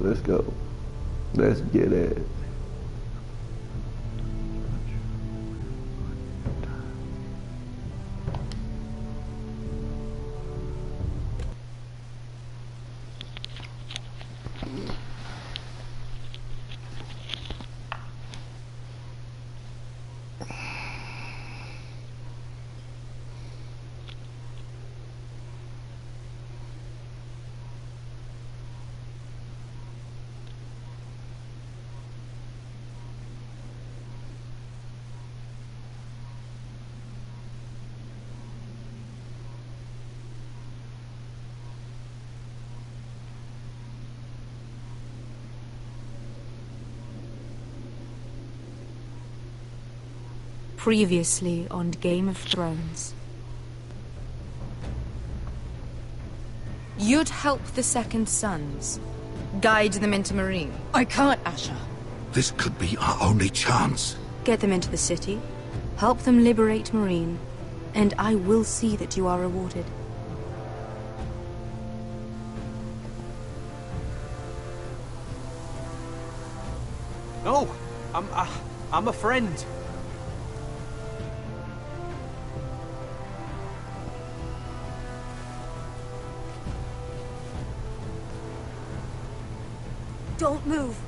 Let's go. Let's get it. Previously on Game of Thrones. You'd help the Second Sons. Guide them into Meereen. I can't, Asher. This could be our only chance. Get them into the city. Help them liberate Meereen. And I will see that you are rewarded. No, I'm a friend. Don't move.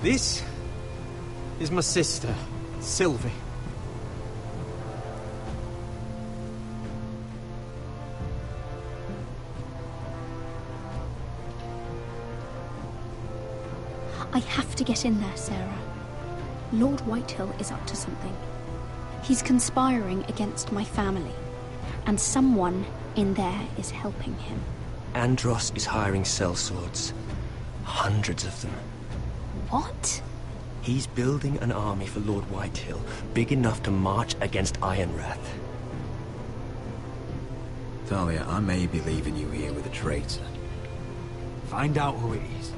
This is my sister, Sylvie. I have to get in there, Sarah. Lord Whitehill is up to something. He's conspiring against my family, and someone in there is helping him. Andros is hiring sellswords. Hundreds of them. What? He's building an army for Lord Whitehill, big enough to march against Ironrath. Thalia, I may be leaving you here with a traitor. Find out who it is.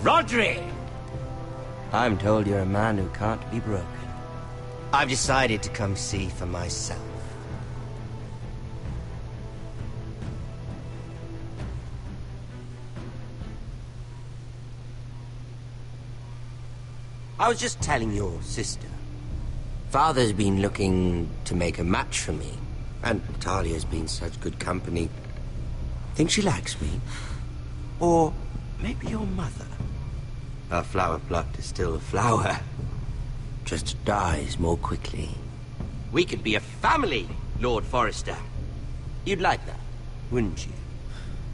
Rodri! I'm told you're a man who can't be broken. I've decided to come see for myself. I was just telling your sister. Father's been looking to make a match for me, and Talia's been such good company. Think she likes me? Or maybe your mother? A flower plucked is still a flower. Just dies more quickly. We could be a family, Lord Forrester. You'd like that, wouldn't you?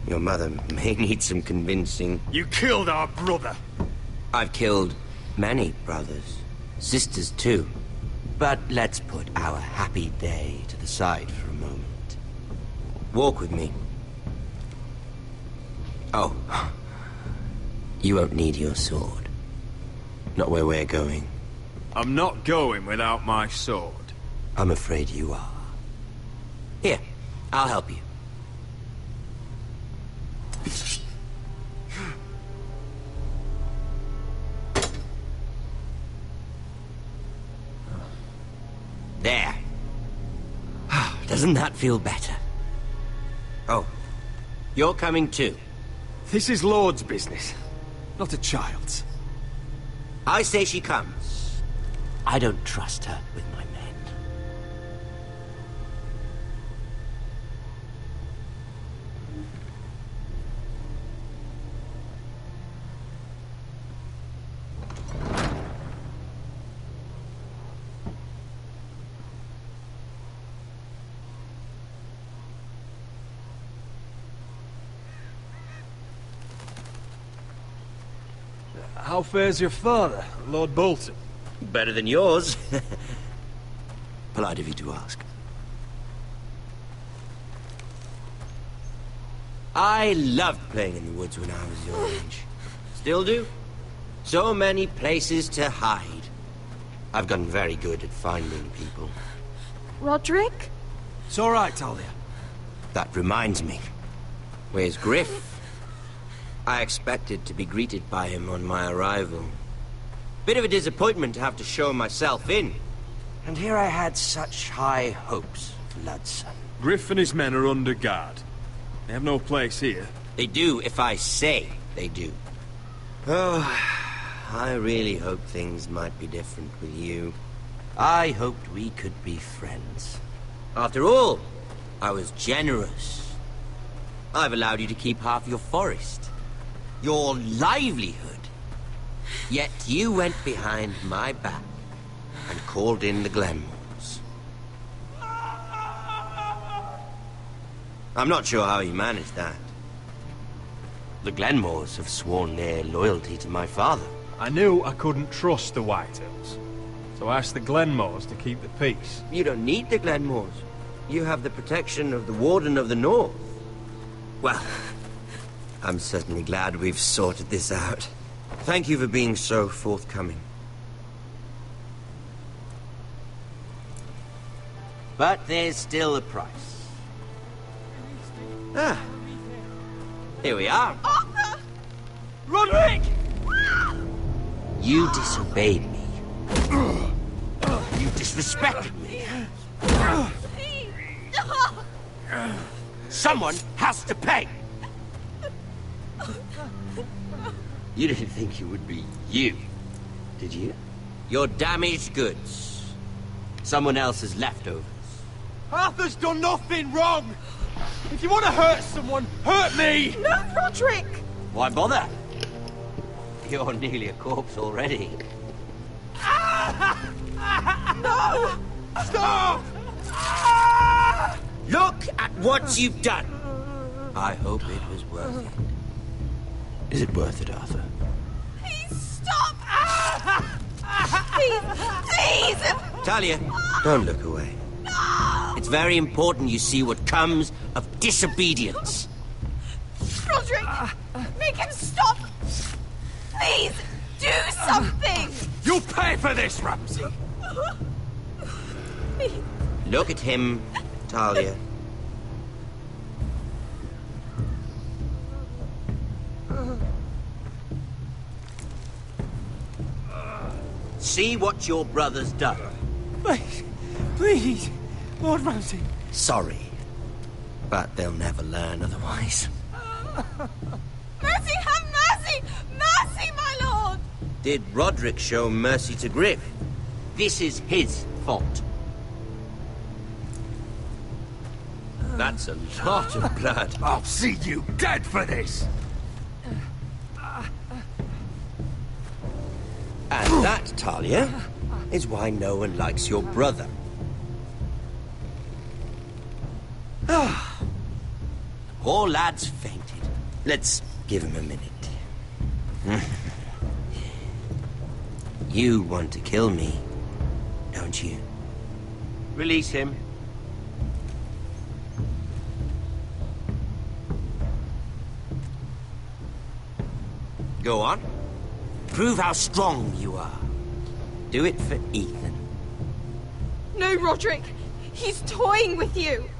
Your mother may need some convincing. You killed our brother. I've killed many brothers. Sisters, too. But let's put our happy day to the side for a moment. Walk with me. Oh. You won't need your sword. Not where we're going. I'm not going without my sword. I'm afraid you are. Here, I'll help you. There. Doesn't that feel better? Oh, you're coming too. This is Lord's business, not a child's. I say she comes. I don't trust her with my men. How fares your father, Lord Bolton? Better than yours. Polite of you to ask. I loved playing in the woods when I was your age. Still do. So many places to hide. I've gotten very good at finding people. Roderick? It's all right, Talia. That reminds me. Where's Griff? I expected to be greeted by him on my arrival. Bit of a disappointment to have to show myself in. And here I had such high hopes for Ludson. Griff and his men are under guard. They have no place here. They do if I say they do. Oh, I really hoped things might be different with you. I hoped we could be friends. After all, I was generous. I've allowed you to keep half your forest. Your livelihood. Yet you went behind my back and called in the Glenmores. I'm not sure how you managed that. The Glenmores have sworn their loyalty to my father. I knew I couldn't trust the Whitehills, so I asked the Glenmores to keep the peace. You don't need the Glenmores. You have the protection of the Warden of the North. Well, I'm certainly glad we've sorted this out. Thank you for being so forthcoming. But there's still a price. Ah. Here we are. Arthur! Roderick! You disobeyed me. You disrespected me. Someone has to pay. You didn't think it would be you, did you? Your damaged goods. Someone else's leftovers. Arthur's done nothing wrong! If you want to hurt someone, hurt me! No, Roderick! Why bother? You're nearly a corpse already. No! Stop! Look at what you've done! I hope it was worth it. Is it worth it, Arthur? Please stop! Please! Please! Talia, don't look away. No! It's very important you see what comes of disobedience. Roderick! Make him stop! Please! Do something! You'll pay for this, Ramsay! Look at him, Talia. See what your brother's done. Please, please, Lord Ramsay. Sorry, but they'll never learn otherwise. Mercy, have mercy! Mercy, my lord! Did Roderick show mercy to Griff? This is his fault. That's a lot of blood. I'll see you dead for this! And that, Talia, is why no one likes your brother. Poor lad's fainted. Let's give him a minute. You want to kill me, don't you? Release him. Go on. Prove how strong you are. Do it for Ethan. No, Roderick! He's toying with you!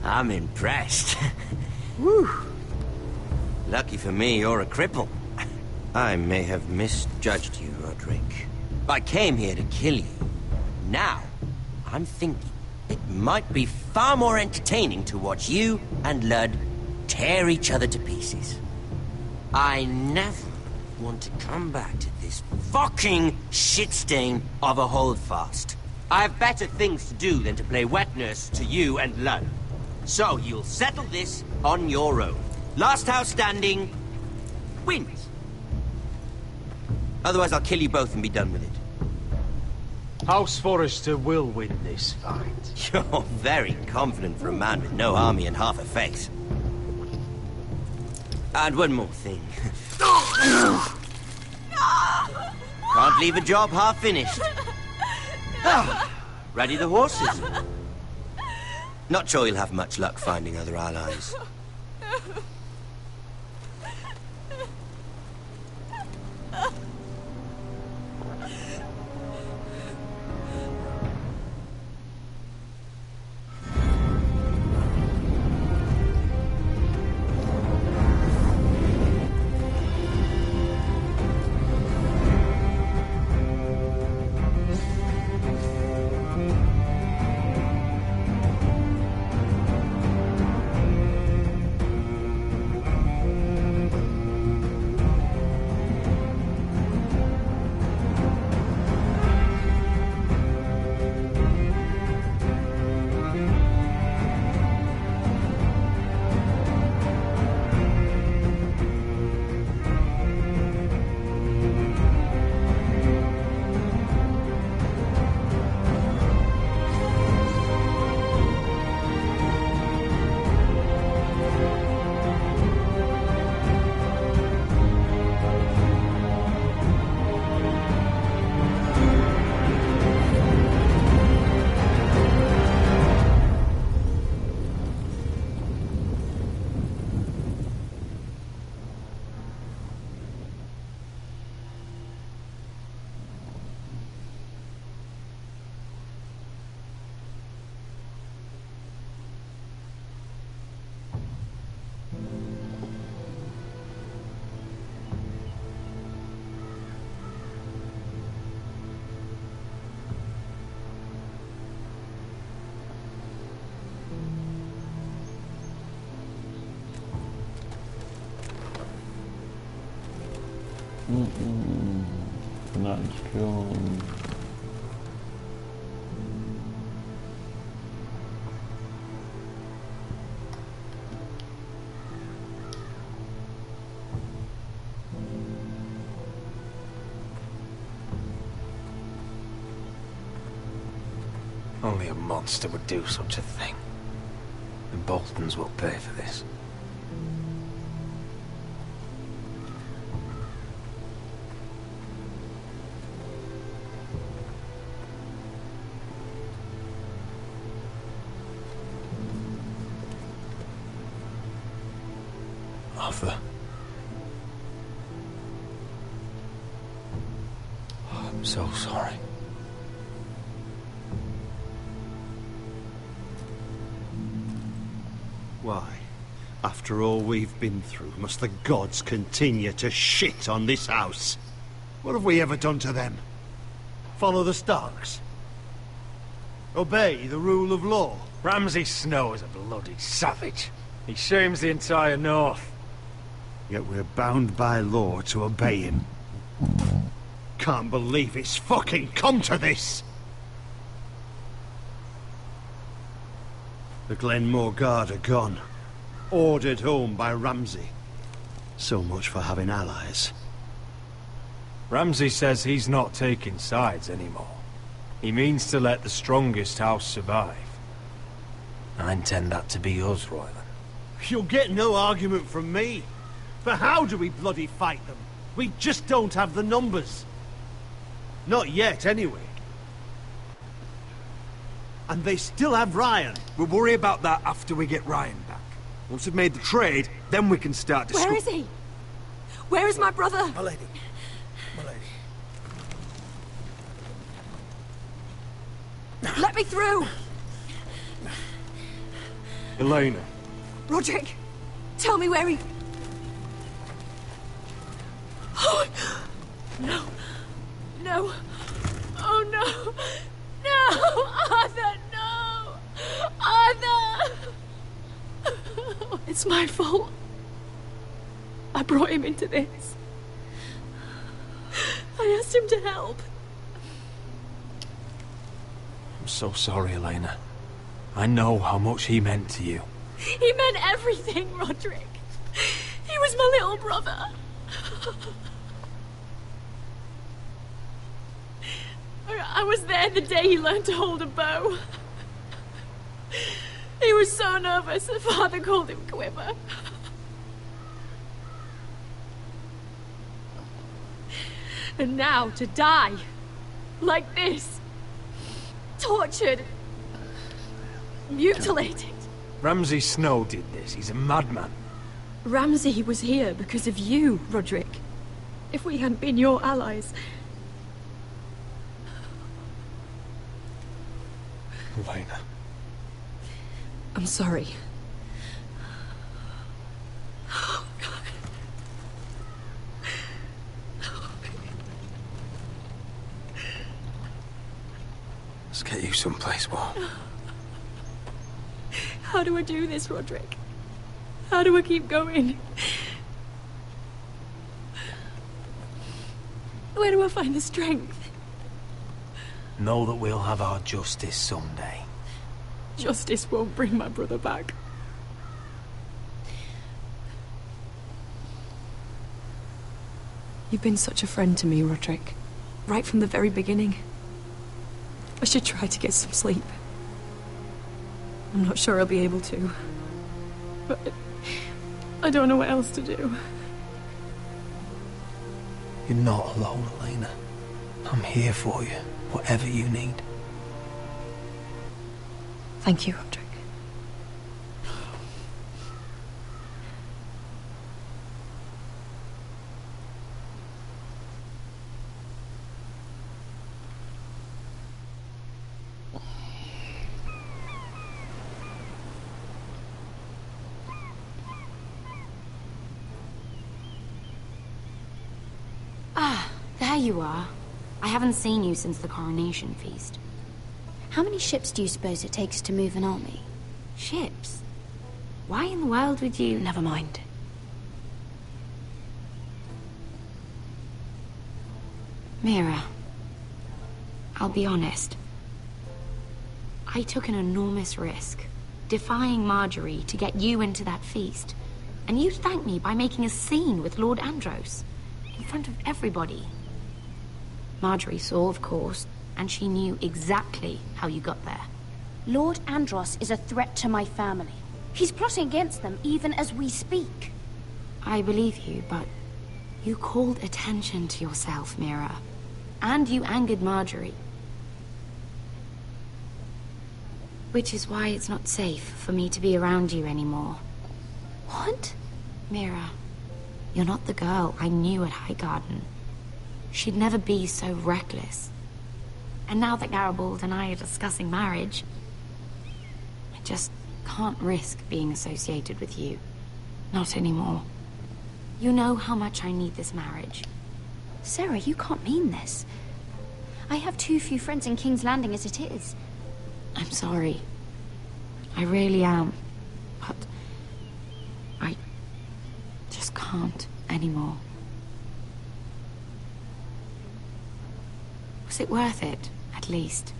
I'm impressed. Whew. Lucky for me, you're a cripple. I may have misjudged you, Roderick. I came here to kill you. Now, I'm thinking it might be far more entertaining to watch you and Lud tear each other to pieces. I never want to come back to this fucking shit stain of a holdfast. I have better things to do than to play wet nurse to you and Lud. So you'll settle this on your own. Last house standing wins. Otherwise I'll kill you both and be done with it. House Forrester will win this fight. You're very confident for a man with no army and half a face. And one more thing. Can't leave a job half finished. Ready the horses? Not sure you'll have much luck finding other allies. Not strong. Only a monster would do such a thing. The Boltons will pay for this. Arthur. Oh, I'm so sorry. Why, after all we've been through, must the gods continue to shit on this house? What have we ever done to them? Follow the Starks? Obey the rule of law? Ramsay Snow is a bloody savage. He shames the entire North. Yet we're bound by law to obey him. Can't believe it's fucking come to this! The Glenmore Guard are gone. Ordered home by Ramsay. So much for having allies. Ramsay says he's not taking sides anymore. He means to let the strongest house survive. I intend that to be us, Royland. You'll get no argument from me. But how do we bloody fight them? We just don't have the numbers. Not yet, anyway. And they still have Ryan. We'll worry about that after we get Ryan back. Once we've made the trade, then we can start to... Where is he? Where is my brother? My lady. My lady. Let me through! Elena. Roderick, tell me where he... Oh, no. No. Oh, no. No! Arthur, no! Arthur! It's my fault. I brought him into this. I asked him to help. I'm so sorry, Elena. I know how much he meant to you. He meant everything, Roderick. He was my little brother. I was there the day he learned to hold a bow. He was so nervous that Father called him Quiver. And now to die like this, tortured, mutilated. Ramsay Snow did this. He's a madman. Ramsay was here because of you, Roderick. If we hadn't been your allies... Elena. I'm sorry. Let's get you someplace warm. How do I do this, Roderick? How do I keep going? Where do I find the strength? Know that we'll have our justice someday. Justice won't bring my brother back. You've been such a friend to me, Roderick. Right from the very beginning. I should try to get some sleep. I'm not sure I'll be able to. But I don't know what else to do. You're not alone, Elena. I'm here for you, whatever you need. Thank you, Roderick. Ah, there you are. I haven't seen you since the coronation feast. How many ships do you suppose it takes to move an army? Ships? Why in the world would you... Never mind. Mira, I'll be honest. I took an enormous risk, defying Marjorie to get you into that feast. And you thanked me by making a scene with Lord Andros, in front of everybody. Marjorie saw, of course, and she knew exactly how you got there. Lord Andros is a threat to my family. He's plotting against them even as we speak. I believe you, but you called attention to yourself, Mira. And you angered Marjorie. Which is why it's not safe for me to be around you anymore. What? Mira, you're not the girl I knew at Highgarden. She'd never be so reckless. And now that Garibald and I are discussing marriage, I just can't risk being associated with you. Not anymore. You know how much I need this marriage. Sarah, you can't mean this. I have too few friends in King's Landing as it is. I'm sorry. I really am. But I just can't anymore. Was it worth it, at least?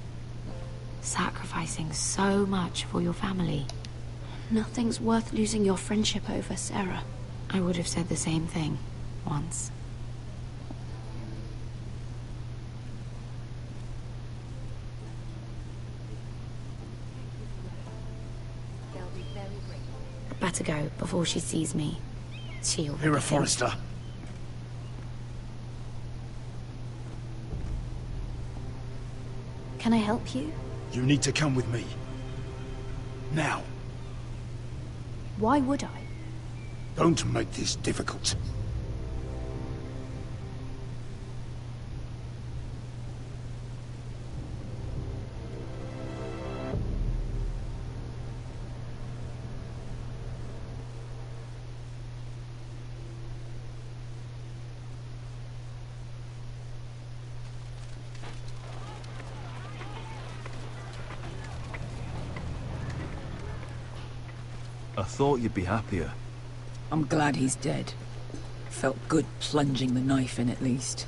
Sacrificing so much for your family. Nothing's worth losing your friendship over, Sarah. I would have said the same thing once. Better go before she sees me. She'll Mira Forrester. Can I help you? You need to come with me. Now. Why would I? Don't make this difficult. I thought you'd be happier. I'm glad he's dead. Felt good plunging the knife in at least.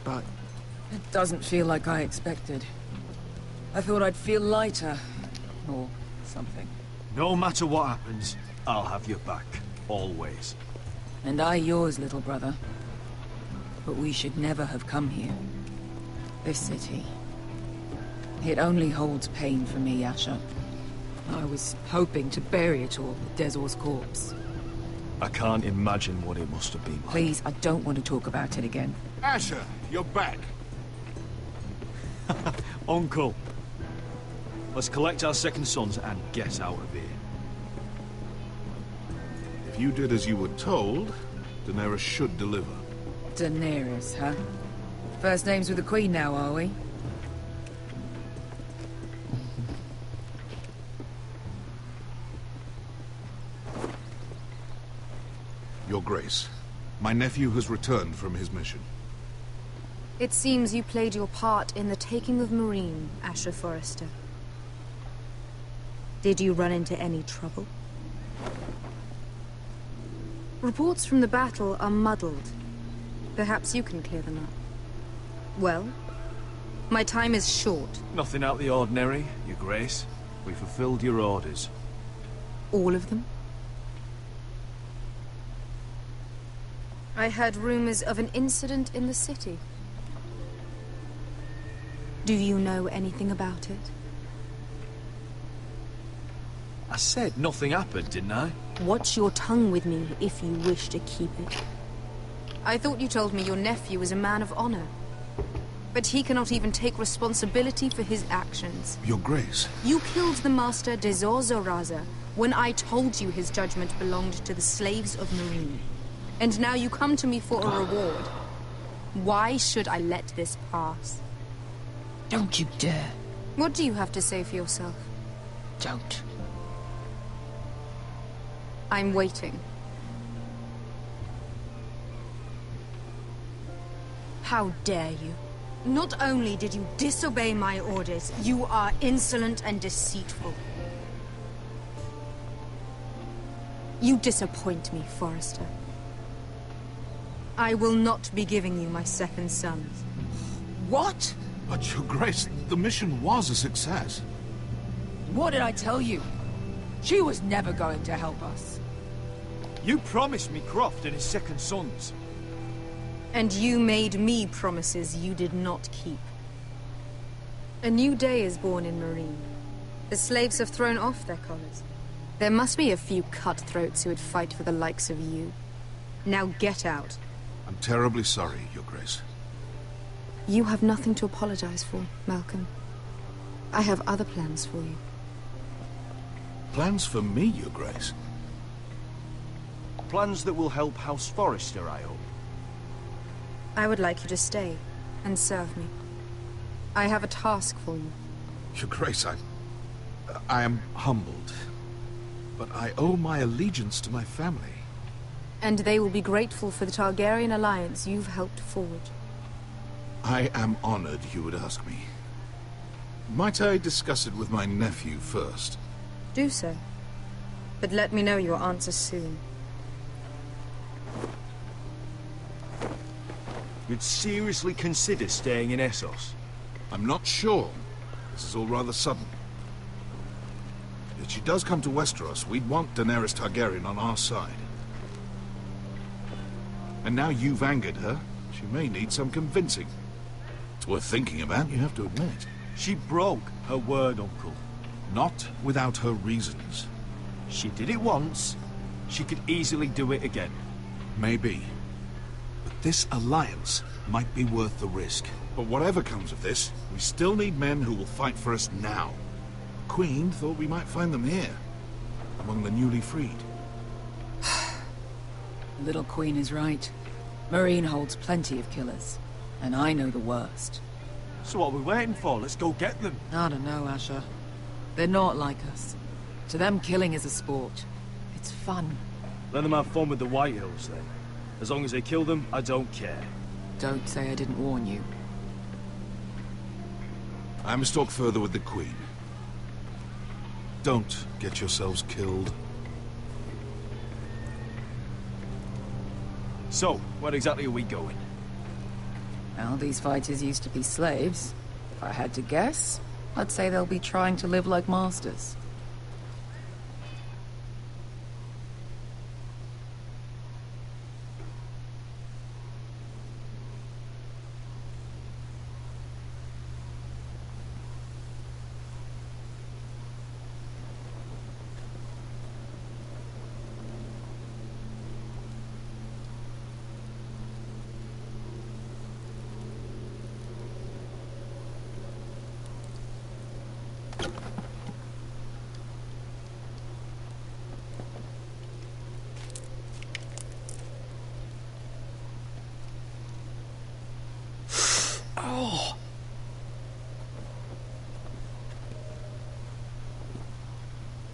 But it doesn't feel like I expected. I thought I'd feel lighter. Or something. No matter what happens, I'll have your back. Always. And I yours, little brother. But we should never have come here. This city. It only holds pain for me, Asher. I was hoping to bury it all with Dezor's corpse. I can't imagine what it must have been like. Please, I don't want to talk about it again. Asher, you're back. Uncle. Let's collect our second sons and get out of here. If you did as you were told, Daenerys should deliver. Daenerys, huh? First names with the Queen now, are we? Your Grace, my nephew has returned from his mission. It seems you played your part in the taking of Meereen, Asher Forrester. Did you run into any trouble? Reports from the battle are muddled. Perhaps you can clear them up. Well, my time is short. Nothing out of the ordinary, Your Grace. We fulfilled your orders. All of them? I heard rumors of an incident in the city. Do you know anything about it? I said nothing happened, didn't I? Watch your tongue with me if you wish to keep it. I thought you told me your nephew was a man of honor. But he cannot even take responsibility for his actions. Your Grace. You killed the master Dezor Zoraza when I told you his judgment belonged to the slaves of Meereen. And now you come to me for a reward. Why should I let this pass? Don't you dare. What do you have to say for yourself? Don't. I'm waiting. How dare you? Not only did you disobey my orders, you are insolent and deceitful. You disappoint me, Forrester. I will not be giving you my second sons. What? But, Your Grace, the mission was a success. What did I tell you? She was never going to help us. You promised me Croft and his second sons. And you made me promises you did not keep. A new day is born in Marine. The slaves have thrown off their collars. There must be a few cutthroats who would fight for the likes of you. Now get out. I'm terribly sorry, Your Grace. You have nothing to apologize for, Malcolm. I have other plans for you. Plans for me, Your Grace? Plans that will help House Forrester, I hope. I would like you to stay and serve me. I have a task for you. Your Grace, I am humbled. But I owe my allegiance to my family. And they will be grateful for the Targaryen alliance you've helped forward. I am honored you would ask me. Might I discuss it with my nephew first? Do so. But let me know your answer soon. You'd seriously consider staying in Essos? I'm not sure. This is all rather sudden. If she does come to Westeros, we'd want Daenerys Targaryen on our side. And now you've angered her, she may need some convincing. It's worth thinking about, you have to admit. She broke her word, Uncle. Not without her reasons. She did it once. She could easily do it again. Maybe. But this alliance might be worth the risk. But whatever comes of this, we still need men who will fight for us now. The Queen thought we might find them here, among the newly freed. Little Queen is right. Marine holds plenty of killers, and I know the worst. So what are we waiting for? Let's go get them. I don't know, Asher. They're not like us. To them, killing is a sport. It's fun. Let them have fun with the White Hills, then. As long as they kill them, I don't care. Don't say I didn't warn you. I must talk further with the Queen. Don't get yourselves killed. So, where exactly are we going? Well, these fighters used to be slaves. If I had to guess, I'd say they'll be trying to live like masters.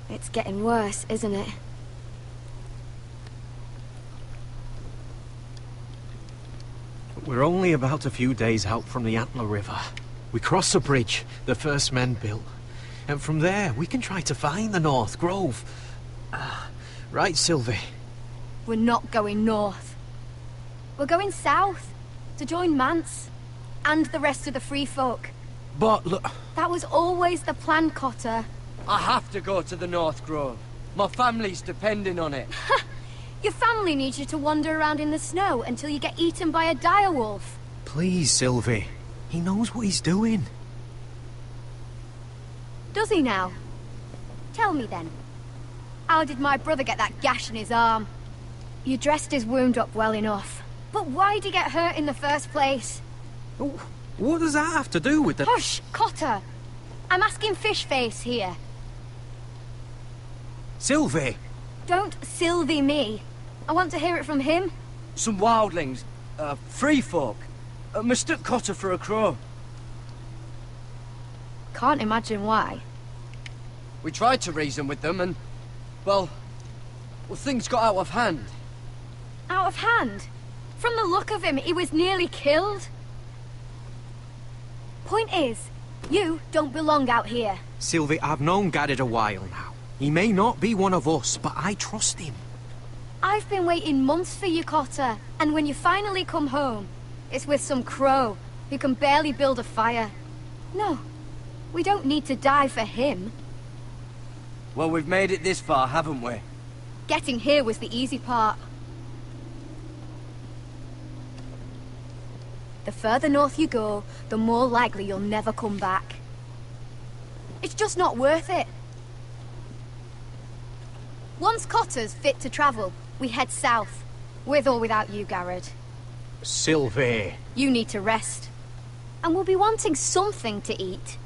It's getting worse, isn't it? We're only about a few days out from the Antler River. We cross the bridge the first men built. And from there, we can try to find the North Grove. Right, Sylvie? We're not going north. We're going south, to join Mance, and the rest of the free folk. But look... That was always the plan, Cotter. I have to go to the North Grove. My family's depending on it. Your family needs you to wander around in the snow until you get eaten by a direwolf. Please, Sylvie. He knows what he's doing. Does he now? Tell me then. How did my brother get that gash in his arm? You dressed his wound up well enough. But why'd he get hurt in the first place? What does that have to do with the... Hush, Cotter! I'm asking Fishface here. Sylvie! Don't Sylvie me. I want to hear it from him. Some wildlings. Free folk. Mistook Cotter for a crow. Can't imagine why. We tried to reason with them and... Well, things got out of hand. Out of hand? From the look of him, he was nearly killed. Point is, you don't belong out here. Sylvie, I've known Gaddard a while now. He may not be one of us, but I trust him. I've been waiting months for you, Cotter. And when you finally come home, it's with some crow who can barely build a fire. No, we don't need to die for him. Well, we've made it this far, haven't we? Getting here was the easy part. The further north you go, the more likely you'll never come back. It's just not worth it. Once Cotter's fit to travel, we head south. With or without you, Garrett. Sylvie. You need to rest. And we'll be wanting something to eat.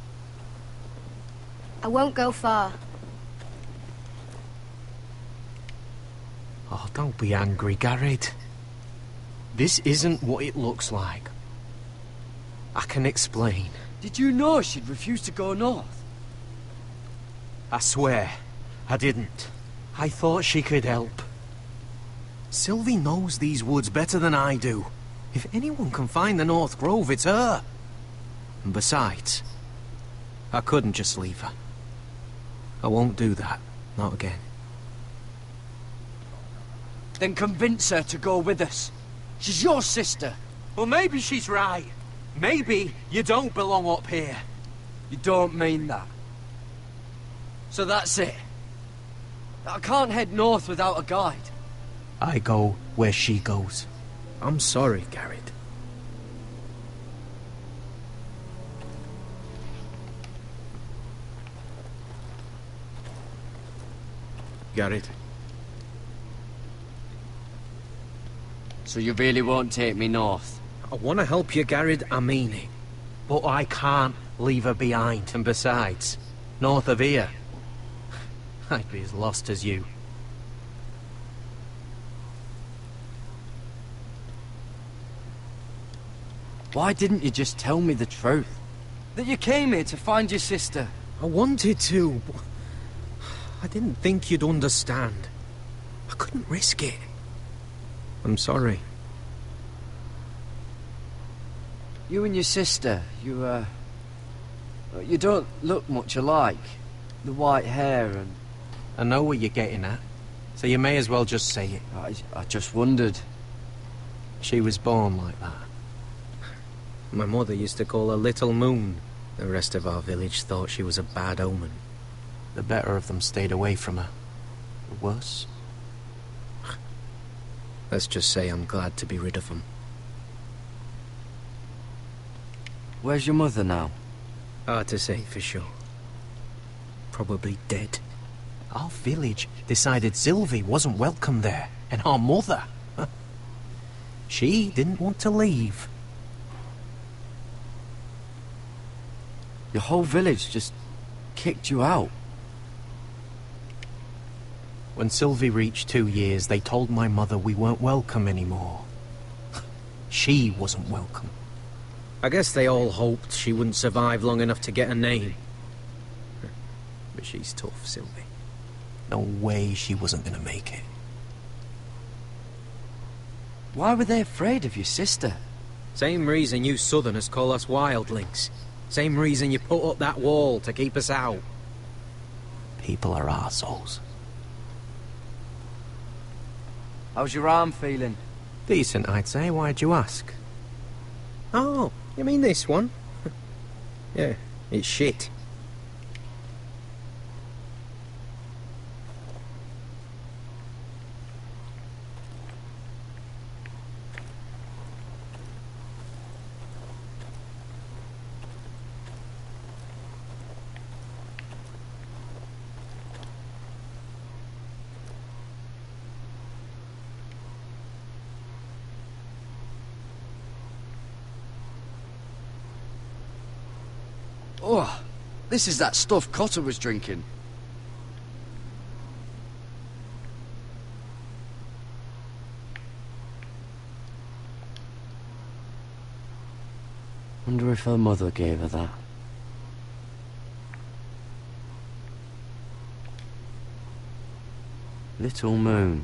I won't go far. Oh, don't be angry, Garrett. This isn't what it looks like. I can explain. Did you know she'd refuse to go north? I swear, I didn't. I thought she could help. Sylvie knows these woods better than I do. If anyone can find the North Grove, it's her. And besides, I couldn't just leave her. I won't do that. Not again. Then convince her to go with us. She's your sister. Well, maybe she's right. Maybe you don't belong up here. You don't mean that. So that's it. I can't head north without a guide. I go where she goes. I'm sorry, Garrett. Garrett. So you really won't take me north? I want to help you, Garrett, I mean it. But I can't leave her behind. And besides, north of here, I'd be as lost as you. Why didn't you just tell me the truth? That you came here to find your sister? I wanted to, but I didn't think you'd understand. I couldn't risk it. I'm sorry. You and your sister, you don't look much alike. The white hair and... I know what you're getting at, so you may as well just say it. I just wondered. She was born like that. My mother used to call her Little Moon. The rest of our village thought she was a bad omen. The better of them stayed away from her. The worse? Let's just say I'm glad to be rid of them. Where's your mother now? Hard to say for sure. Probably dead. Our village decided Sylvie wasn't welcome there, and our mother... she didn't want to leave. Your whole village just kicked you out. When Sylvie reached 2 years, they told my mother we weren't welcome anymore. She wasn't welcome. I guess they all hoped she wouldn't survive long enough to get a name. But she's tough, Sylvie. No way she wasn't gonna make it. Why were they afraid of your sister? Same reason you Southerners call us wildlings. Same reason you put up that wall to keep us out. People are arseholes. How's your arm feeling? Decent, I'd say. Why'd you ask? Oh, you mean this one? Yeah, it's shit. Oh, this is that stuff Cotter was drinking. Wonder if her mother gave her that. Little Moon.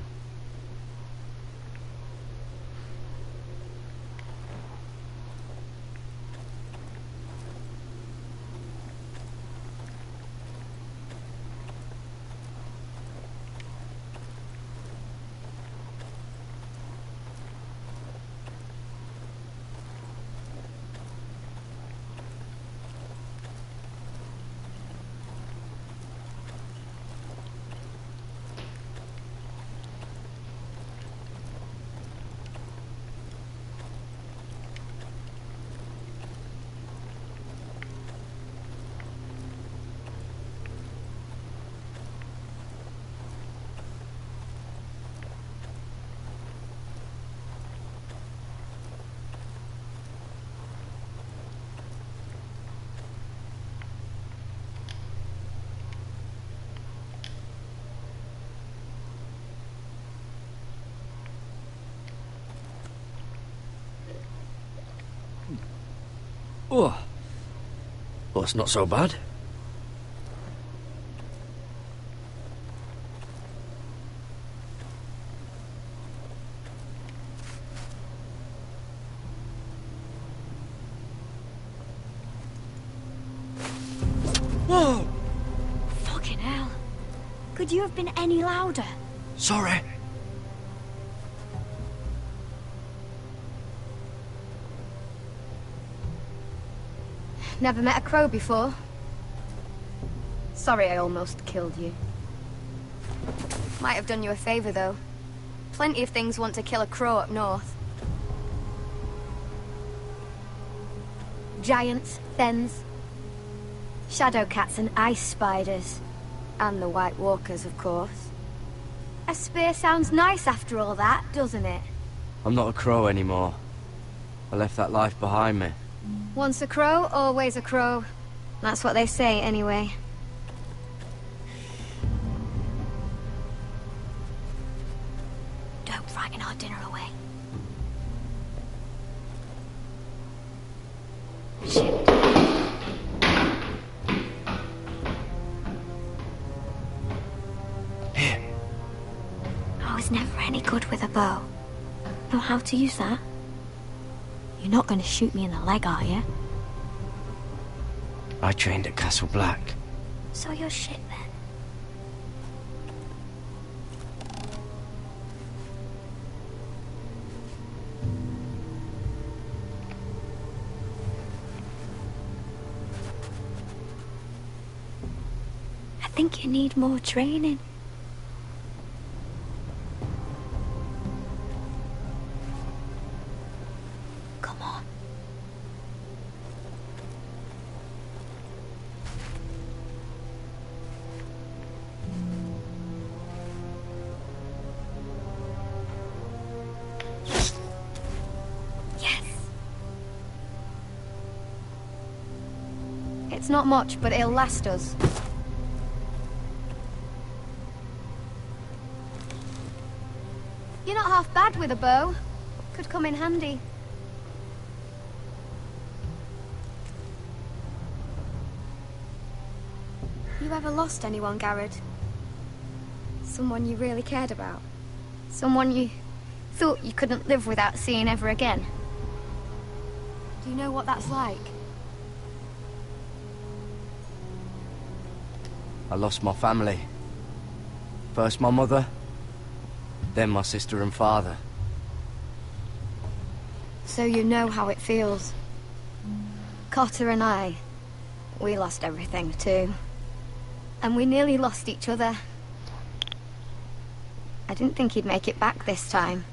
Oh. Well, it's not so bad. Whoa! Fucking hell. Could you have been any louder? Sorry. Never met a crow before. Sorry I almost killed you. Might have done you a favor, though. Plenty of things want to kill a crow up north. Giants, fens, shadow cats and ice spiders. And the White Walkers, of course. A spear sounds nice after all that, doesn't it? I'm not a crow anymore. I left that life behind me. Once a crow, always a crow. That's what they say, anyway. Don't frighten our dinner away. Shit. I was never any good with a bow. Know how to use that? You're not going to shoot me in the leg, are you? I trained at Castle Black. So you're shit then. I think you need more training. Come on. Yes. It's not much, but it'll last us. You're not half bad with a bow. Could come in handy. You ever lost anyone, Garrett? Someone you really cared about? Someone you thought you couldn't live without seeing ever again? Do you know what that's like? I lost my family. First my mother, then my sister and father. So you know how it feels. Cotter and I, we lost everything too. And we nearly lost each other. I didn't think he'd make it back this time.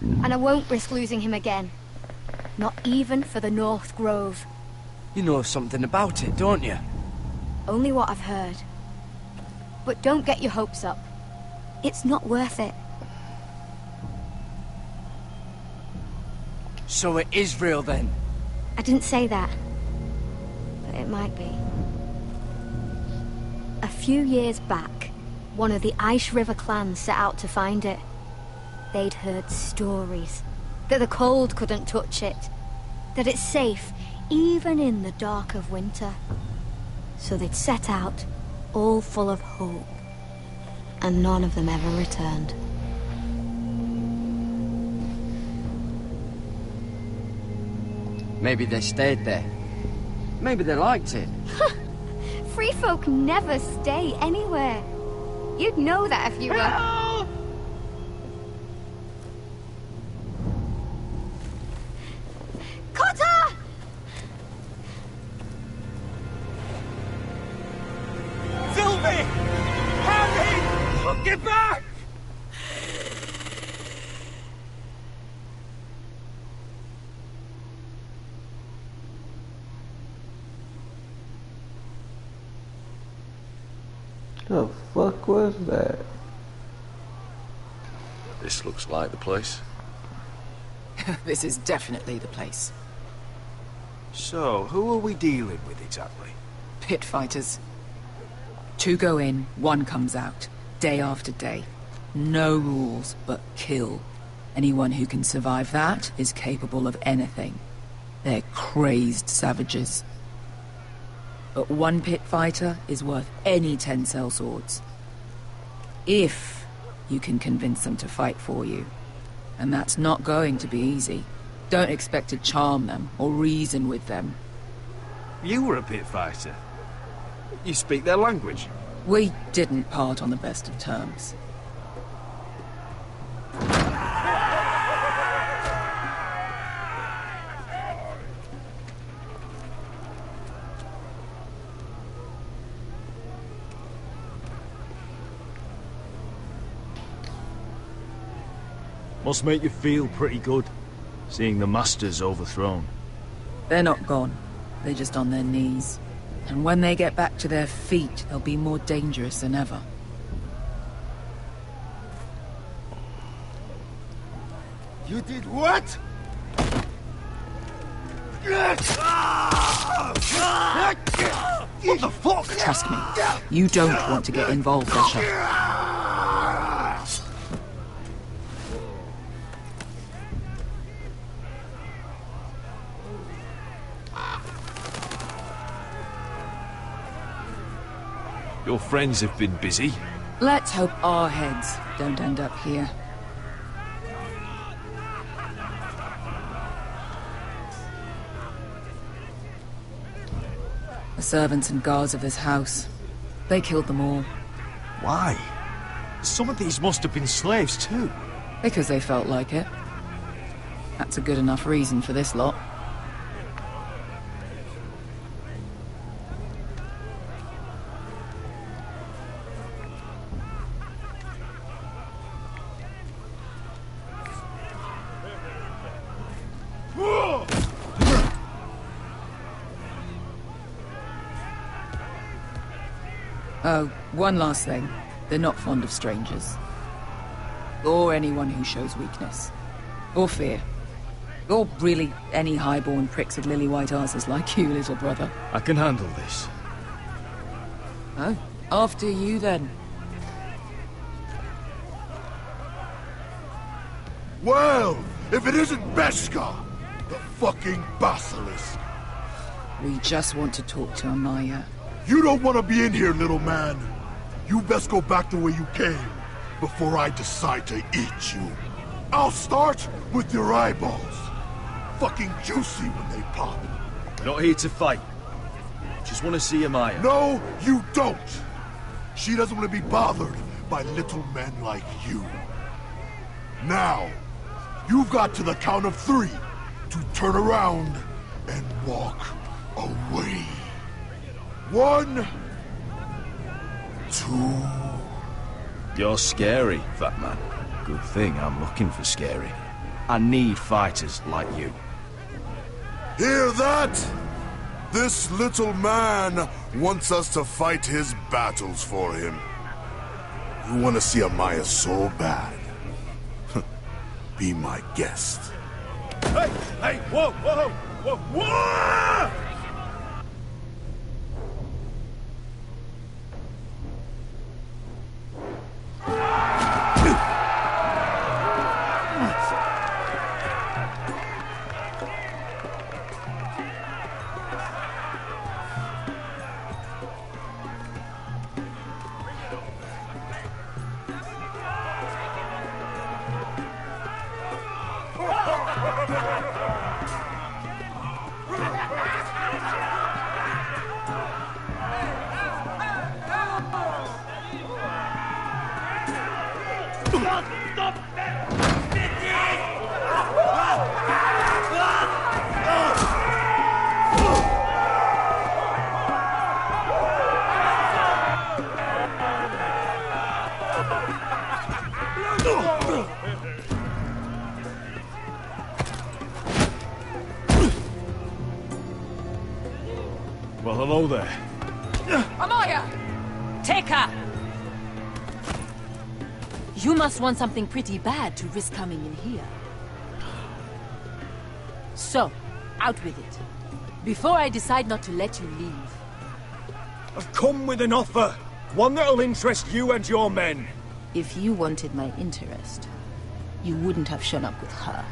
And I won't risk losing him again. Not even for the North Grove. You know something about it, don't you? Only what I've heard. But don't get your hopes up. It's not worth it. So it is real then? I didn't say that. But it might be. A few years back, one of the Ice River clans set out to find it. They'd heard stories. That the cold couldn't touch it. That it's safe, even in the dark of winter. So they'd set out, all full of hope. And none of them ever returned. Maybe they stayed there. Maybe they liked it. Free folk never stay anywhere. You'd know that if you were... Help! Cotter! Sylvie! Harry! Get back! The fuck was that? This looks like the place. This is definitely the place. So, who are we dealing with exactly? Pit fighters. 2 go in, 1 comes out. Day after day. No rules, but kill. Anyone who can survive that is capable of anything. They're crazed savages. But one pit fighter is worth any 10 sellswords. If you can convince them to fight for you. And that's not going to be easy. Don't expect to charm them or reason with them. You were a pit fighter. You speak their language. We didn't part on the best of terms. Must make you feel pretty good, seeing the Masters overthrown. They're not gone. They're just on their knees. And when they get back to their feet, they'll be more dangerous than ever. You did what? What the fuck? Trust me, you don't want to get involved, Asher. Your friends have been busy. Let's hope our heads don't end up here. The servants and guards of this house, they killed them all. Why? Some of these must have been slaves too. Because they felt like it. That's a good enough reason for this lot. Oh, one last thing. They're not fond of strangers. Or anyone who shows weakness. Or fear. Or really any highborn pricks with lily-white asses like you, little brother. I can handle this. Oh, after you then. Well, if it isn't Beskha, the fucking basilisk. We just want to talk to Amaya. You don't want to be in here, little man. You best go back the way you came, before I decide to eat you. I'll start with your eyeballs. Fucking juicy when they pop. We're not here to fight. Just want to see Amaya. No, you don't. She doesn't want to be bothered by little men like you. Now, you've got to the count of 3 to turn around and walk away. 1, 2... You're scary, fat man. Good thing I'm looking for scary. I need fighters like you. Hear that? This little man wants us to fight his battles for him. You want to see Amaya so bad? Be my guest. Hey! Hey! Whoa! Whoa! Whoa! Whoa! Well, hello there. Amaya! Take her! You must want something pretty bad to risk coming in here. So, out with it. Before I decide not to let you leave. I've come with an offer. One that'll interest you and your men. If you wanted my interest, you wouldn't have shown up with her.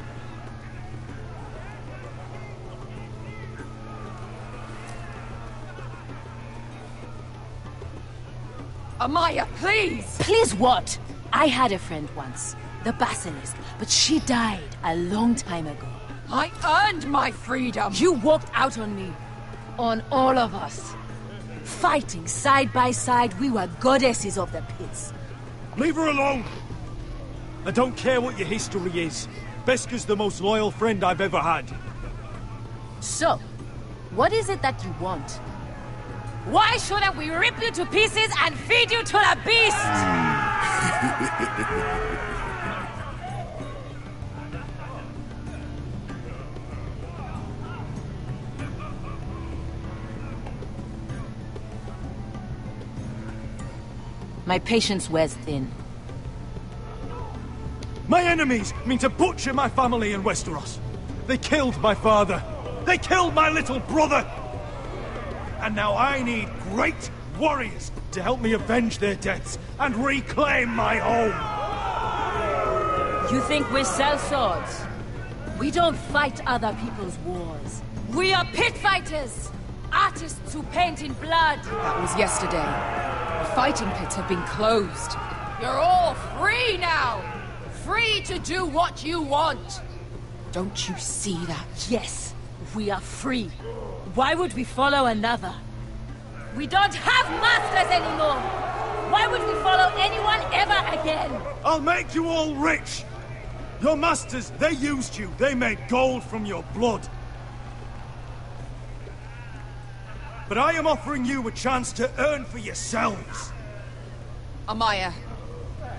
Amaya, please! Please what? I had a friend once, the Basilisk, but she died a long time ago. I earned my freedom! You walked out on me. On all of us. Fighting side by side, we were goddesses of the pits. Leave her alone! I don't care what your history is. Beskha's the most loyal friend I've ever had. So, what is it that you want? Why shouldn't we rip you to pieces and feed you to the beast? My patience wears thin. My enemies mean to butcher my family in Westeros. They killed my father. They killed my little brother. And now I need great warriors to help me avenge their deaths and reclaim my home. You think we sell swords? We don't fight other people's wars. We are pit fighters! Artists who paint in blood! That was yesterday. The fighting pits have been closed. You're all free now! Free to do what you want! Don't you see that? Yes, we are free. Why would we follow another? We don't have masters anymore! Why would we follow anyone ever again? I'll make you all rich! Your masters, they used you. They made gold from your blood. But I am offering you a chance to earn for yourselves. Amaya,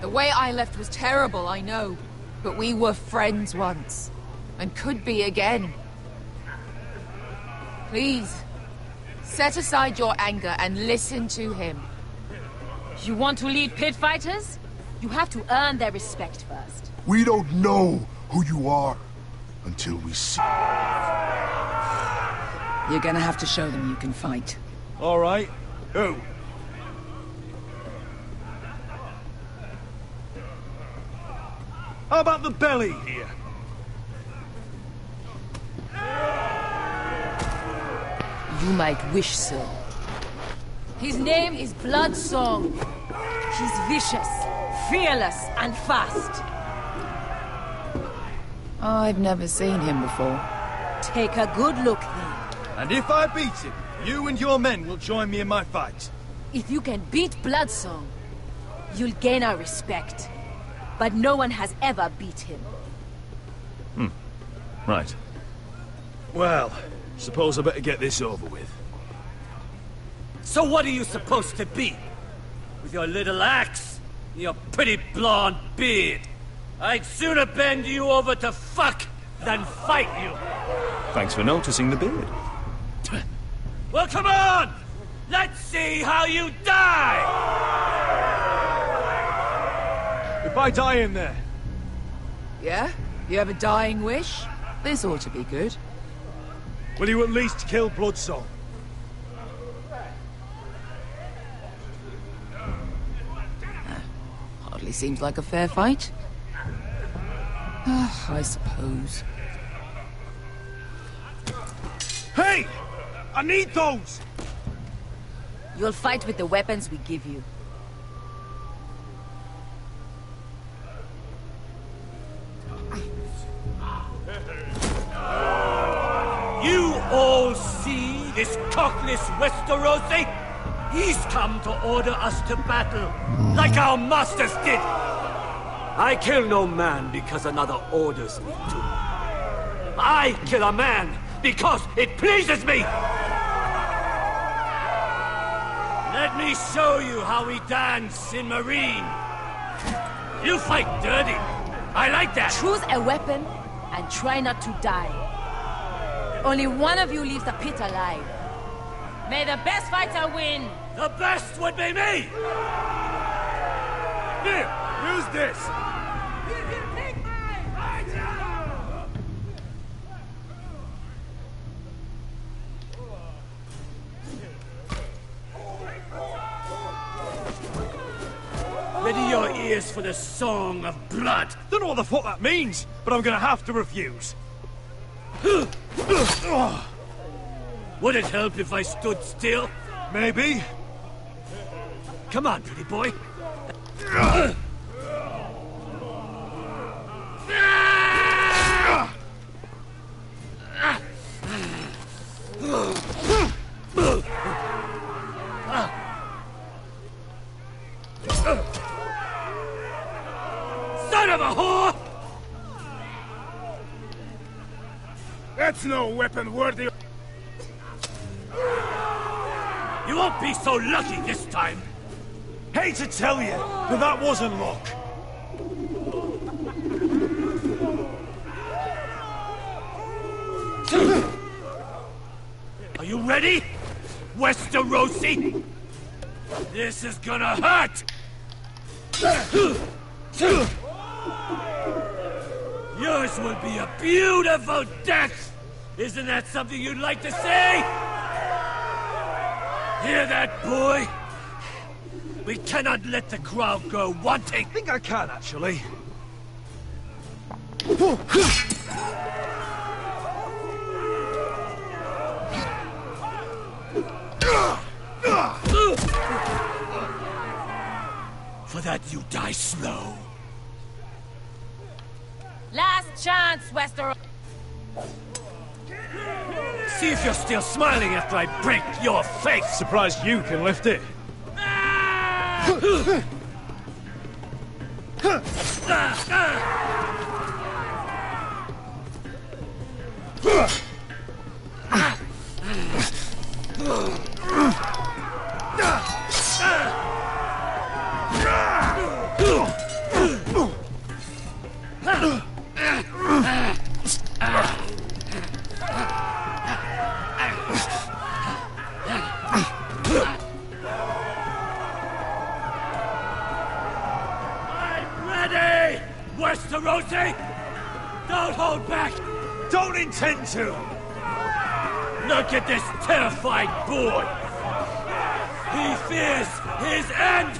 the way I left was terrible, I know. But we were friends once. And could be again. Please, set aside your anger and listen to him. You want to lead pit fighters? You have to earn their respect first. We don't know who you are until we see. You're gonna have to show them you can fight. All right. Who? How about the belly here? You might wish so. His name is Bloodsong. He's vicious, fearless, and fast. I've never seen him before. Take a good look then. And if I beat him, you and your men will join me in my fight. If you can beat Bloodsong, you'll gain our respect. But no one has ever beat him. Right. Well, suppose I better get this over with. So what are you supposed to be? With your little axe? And your pretty blonde beard? I'd sooner bend you over to fuck than fight you. Thanks for noticing the beard. Well, come on! Let's see how you die! If I die in there... Yeah? You have a dying wish? This ought to be good. Will you at least kill Bloodsong? Hardly seems like a fair fight. I suppose. Hey! I need those! You'll fight with the weapons we give you. You all see this cockless Westerosi? He's come to order us to battle, like our masters did. I kill no man because another orders me to. I kill a man because it pleases me! Let me show you how we dance in Marine. You fight dirty. I like that. Choose a weapon and try not to die. Only one of you leaves the pit alive. May the best fighter win. The best would be me! Here, use this. Ready your ears for the song of blood. Don't know what the fuck that means, but I'm gonna have to refuse. Would it help if I stood still? Maybe. Come on, pretty boy. Son of a whore! That's no weapon worthy. You won't be so lucky this time. Hate to tell you, but that wasn't luck. Are you ready, Westerosi? This is gonna hurt! Yours will be a beautiful death! Isn't that something you'd like to say? Hear that, boy? We cannot let the crowd go wanting! I think I can, actually. For that you die slow. Last chance, Westeros. See if you're still smiling after I break your face! Surprised you can lift it. Ready, Westerosi? Don't hold back! Don't intend to! Look at this terrified boy! He fears his end!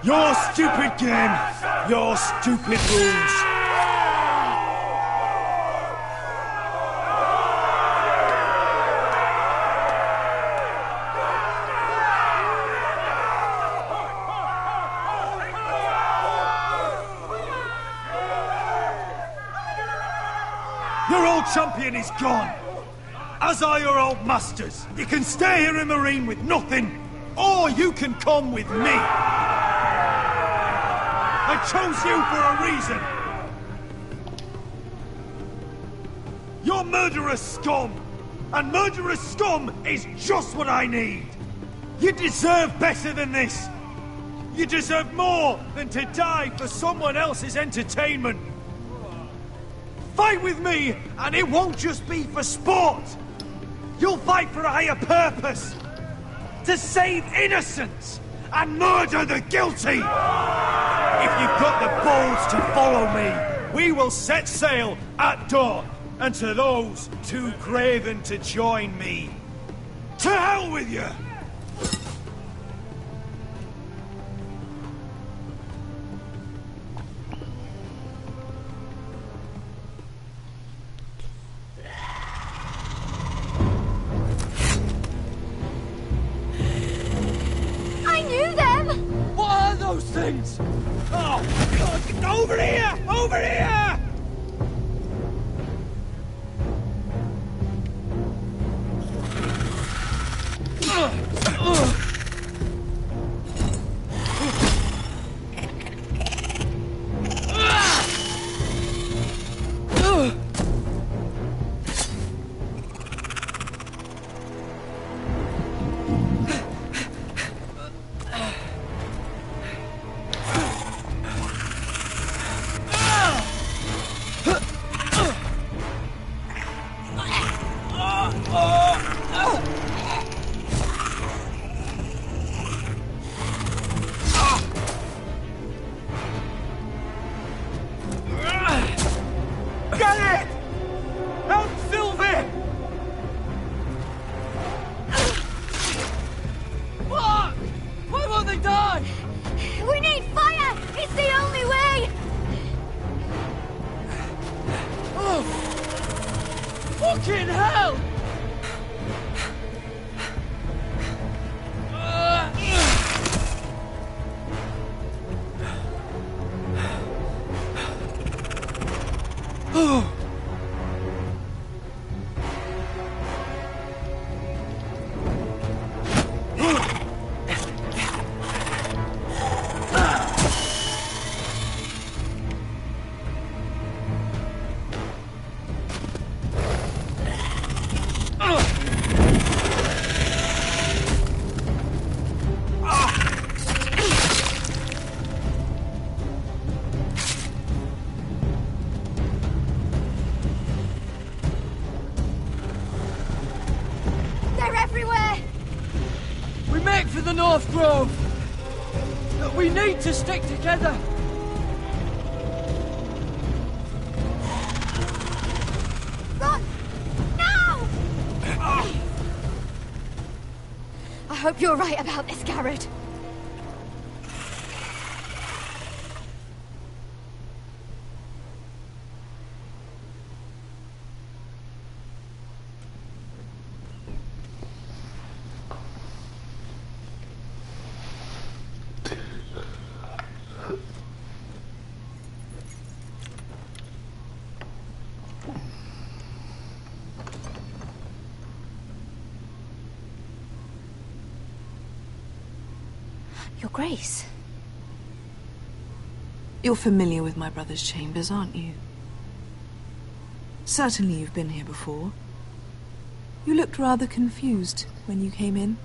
Your stupid game, your stupid rules. Your old champion is gone, as are your old masters. You can stay here in Marine with nothing, or you can come with me. I chose you for a reason. You're murderous scum, and murderous scum is just what I need. You deserve better than this. You deserve more than to die for someone else's entertainment. Fight with me, and it won't just be for sport. You'll fight for a higher purpose. To save innocents and murder the guilty. If you've got the balls to follow me, we will set sail at dawn. And to those too craven to join me, to hell with you! I knew them! What are those things? chains! Oh, God, over here! Over here! Get it! Help Sylvie! What? Why won't they die? We need fire! It's the only way! Oh! Fucking hell! Oh! They're everywhere! We make for the North Grove! But we need to stick together! Run! Now! I hope you're right about this, Garrett. Your Grace. You're familiar with my brother's chambers, aren't you? Certainly you've been here before. You looked rather confused when you came in,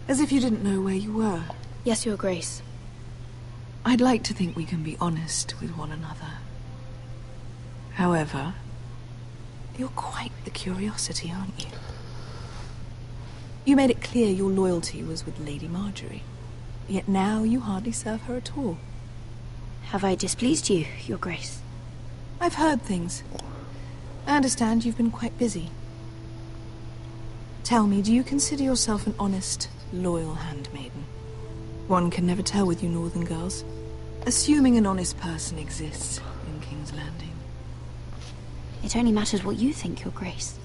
as if you didn't know where you were. Yes, Your Grace. I'd like to think we can be honest with one another. However, you're quite the curiosity, aren't you? You made it clear your loyalty was with Lady Marjorie. Yet now you hardly serve her at all. Have I displeased you, Your Grace? I've heard things. I understand you've been quite busy. Tell me, do you consider yourself an honest, loyal handmaiden? One can never tell with you northern girls. Assuming an honest person exists in King's Landing. It only matters what you think, Your Grace.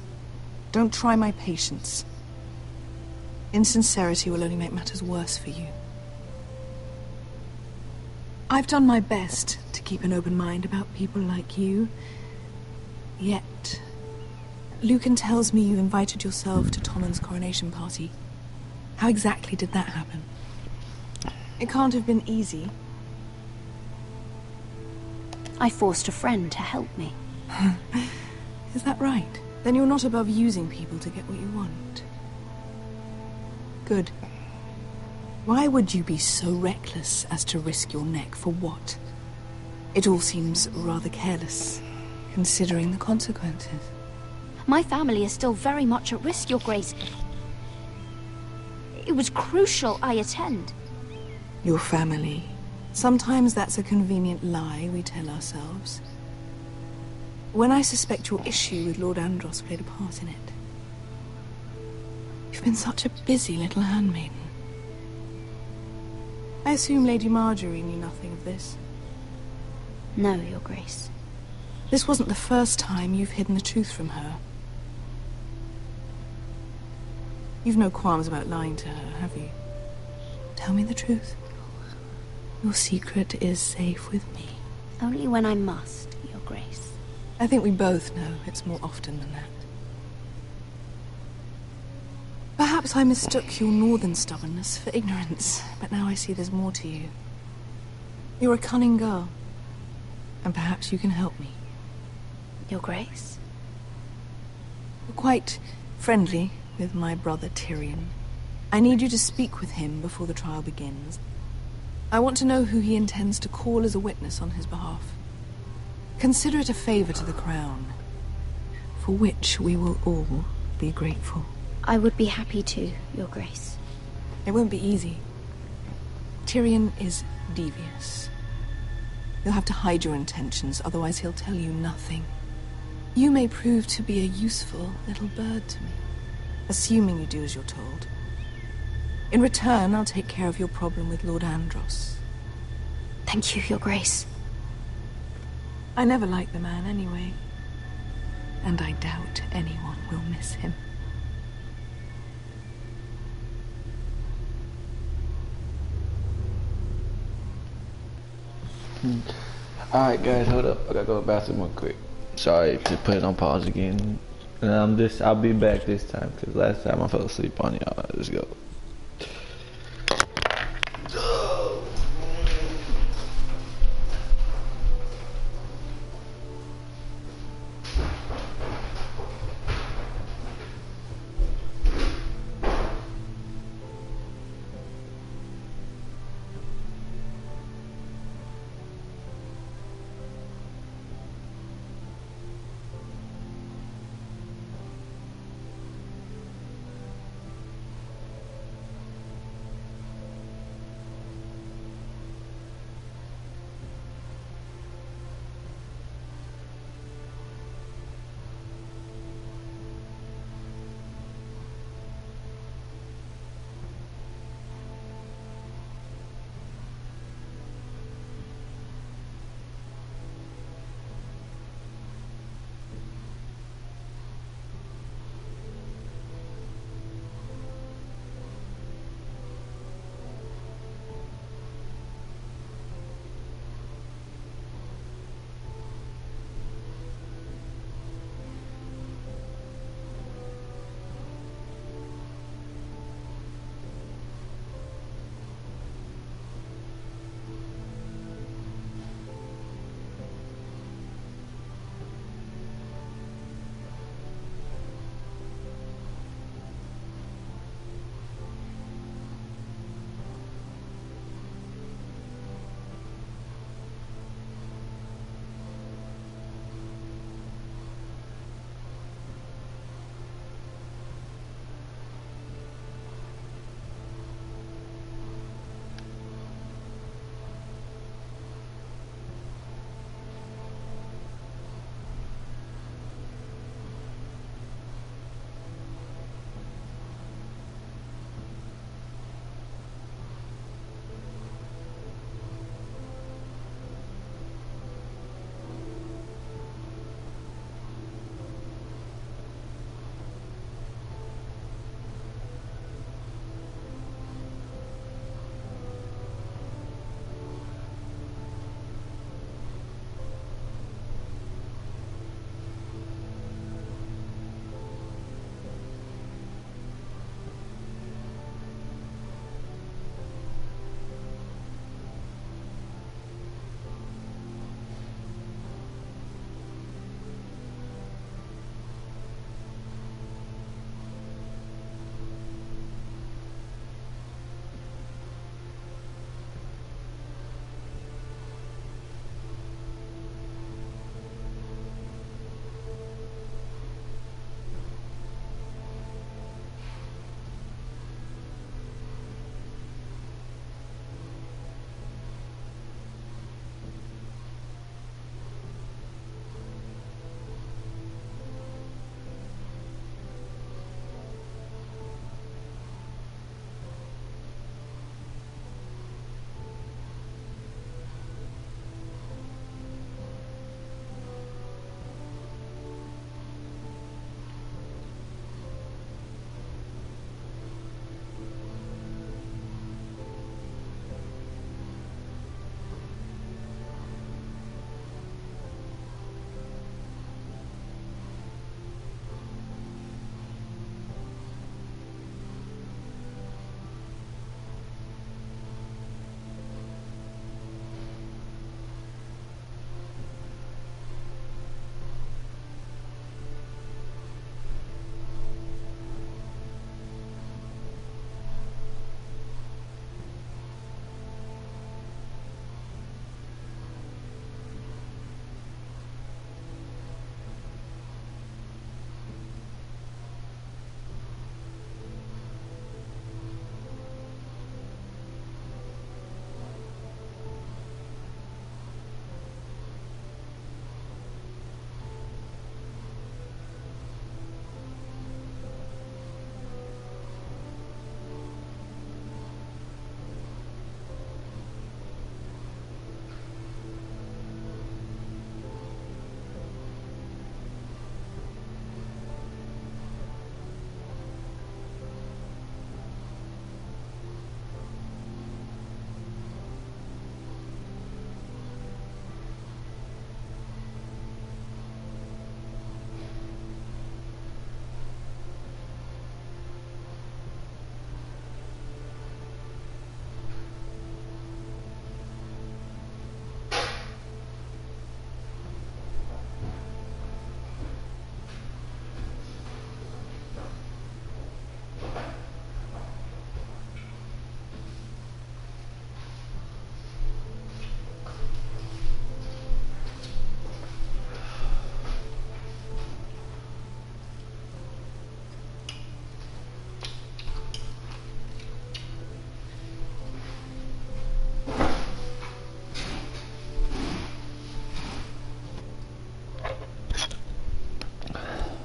Don't try my patience. Insincerity will only make matters worse for you. I've done my best to keep an open mind about people like you. Yet, Lucan tells me you invited yourself to Tonnen's coronation party. How exactly did that happen? It can't have been easy. I forced a friend to help me. Is that right? Then you're not above using people to get what you want. Good. Why would you be so reckless as to risk your neck for what? It all seems rather careless, considering the consequences. My family is still very much at risk, Your Grace. It was crucial I attend. Your family. Sometimes that's a convenient lie we tell ourselves. When I suspect your issue with Lord Andros played a part in it. You've been such a busy little handmaiden. I assume Lady Marjorie knew nothing of this. No, Your Grace. This wasn't the first time you've hidden the truth from her. You've no qualms about lying to her, have you? Tell me the truth. Your secret is safe with me. Only when I must, Your Grace. I think we both know it's more often than that. Perhaps I mistook your northern stubbornness for ignorance, but now I see there's more to you. You're a cunning girl, and perhaps you can help me. Your Grace? You're quite friendly with my brother Tyrion. I need you to speak with him before the trial begins. I want to know who he intends to call as a witness on his behalf. Consider it a favor to the crown, for which we will all be grateful. I would be happy to, Your Grace. It won't be easy. Tyrion is devious. You'll have to hide your intentions, otherwise he'll tell you nothing. You may prove to be a useful little bird to me, assuming you do as you're told. In return, I'll take care of your problem with Lord Andros. Thank you, Your Grace. I never liked the man anyway, and I doubt anyone will miss him. Alright guys, hold up. I gotta go to the bathroom real quick. Sorry to put it on pause again. And I'll be back this time, because last time I fell asleep on y'all. Let's go.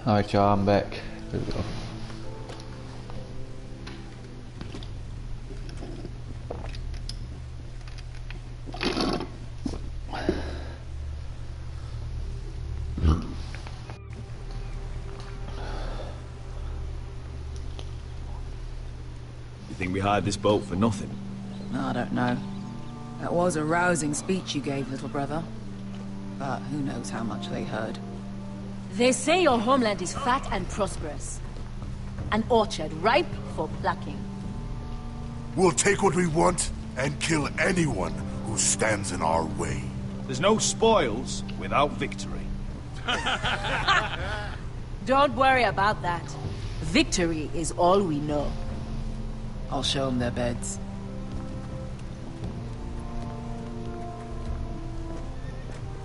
Alright, y'all, I'm back. Let's go. You think we hired this boat for nothing? I don't know. That was a rousing speech you gave, little brother. But who knows how much they heard. They say your homeland is fat and prosperous. An orchard ripe for plucking. We'll take what we want and kill anyone who stands in our way. There's no spoils without victory. Don't worry about that. Victory is all we know. I'll show them their beds.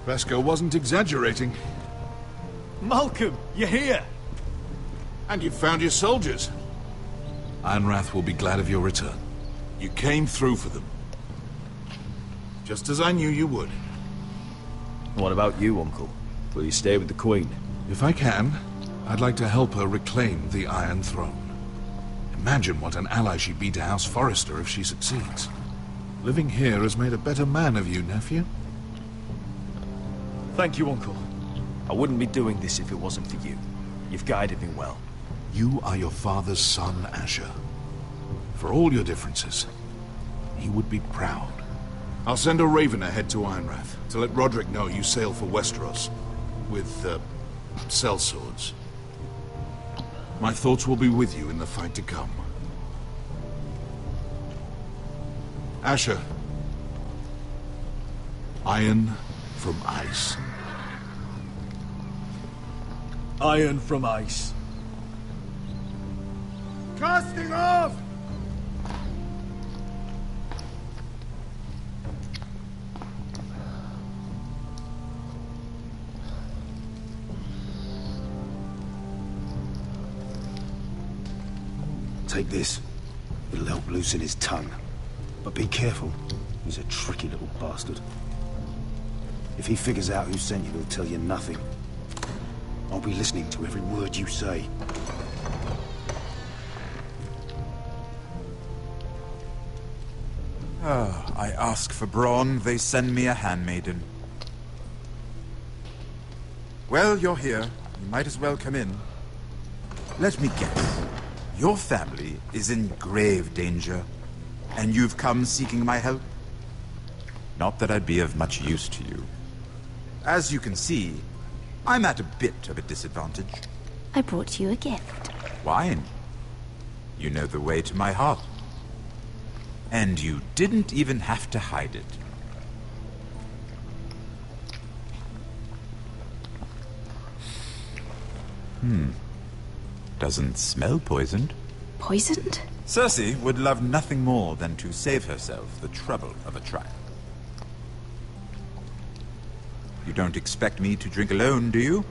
Vesco wasn't exaggerating. Malcolm, you're here! And you've found your soldiers. Ironrath will be glad of your return. You came through for them. Just as I knew you would. What about you, Uncle? Will you stay with the Queen? If I can, I'd like to help her reclaim the Iron Throne. Imagine what an ally she'd be to House Forrester if she succeeds. Living here has made a better man of you, nephew. Thank you, Uncle. I wouldn't be doing this if it wasn't for you. You've guided me well. You are your father's son, Asher. For all your differences, he would be proud. I'll send a raven ahead to Ironrath to let Roderick know you sail for Westeros with, sellswords. My thoughts will be with you in the fight to come. Asher. Iron from ice. Iron from ice. Casting off! Take this. It'll help loosen his tongue. But be careful. He's a tricky little bastard. If he figures out who sent you, he'll tell you nothing. I'll be listening to every word you say. Ah, I ask for brawn, they send me a handmaiden. Well, you're here. You might as well come in. Let me guess. Your family is in grave danger, and you've come seeking my help? Not that I'd be of much use to you. As you can see, I'm at a bit of a disadvantage. I brought you a gift. Wine. You know the way to my heart. And you didn't even have to hide it. Doesn't smell poisoned. Poisoned? Cersei would love nothing more than to save herself the trouble of a trial. You don't expect me to drink alone, do you?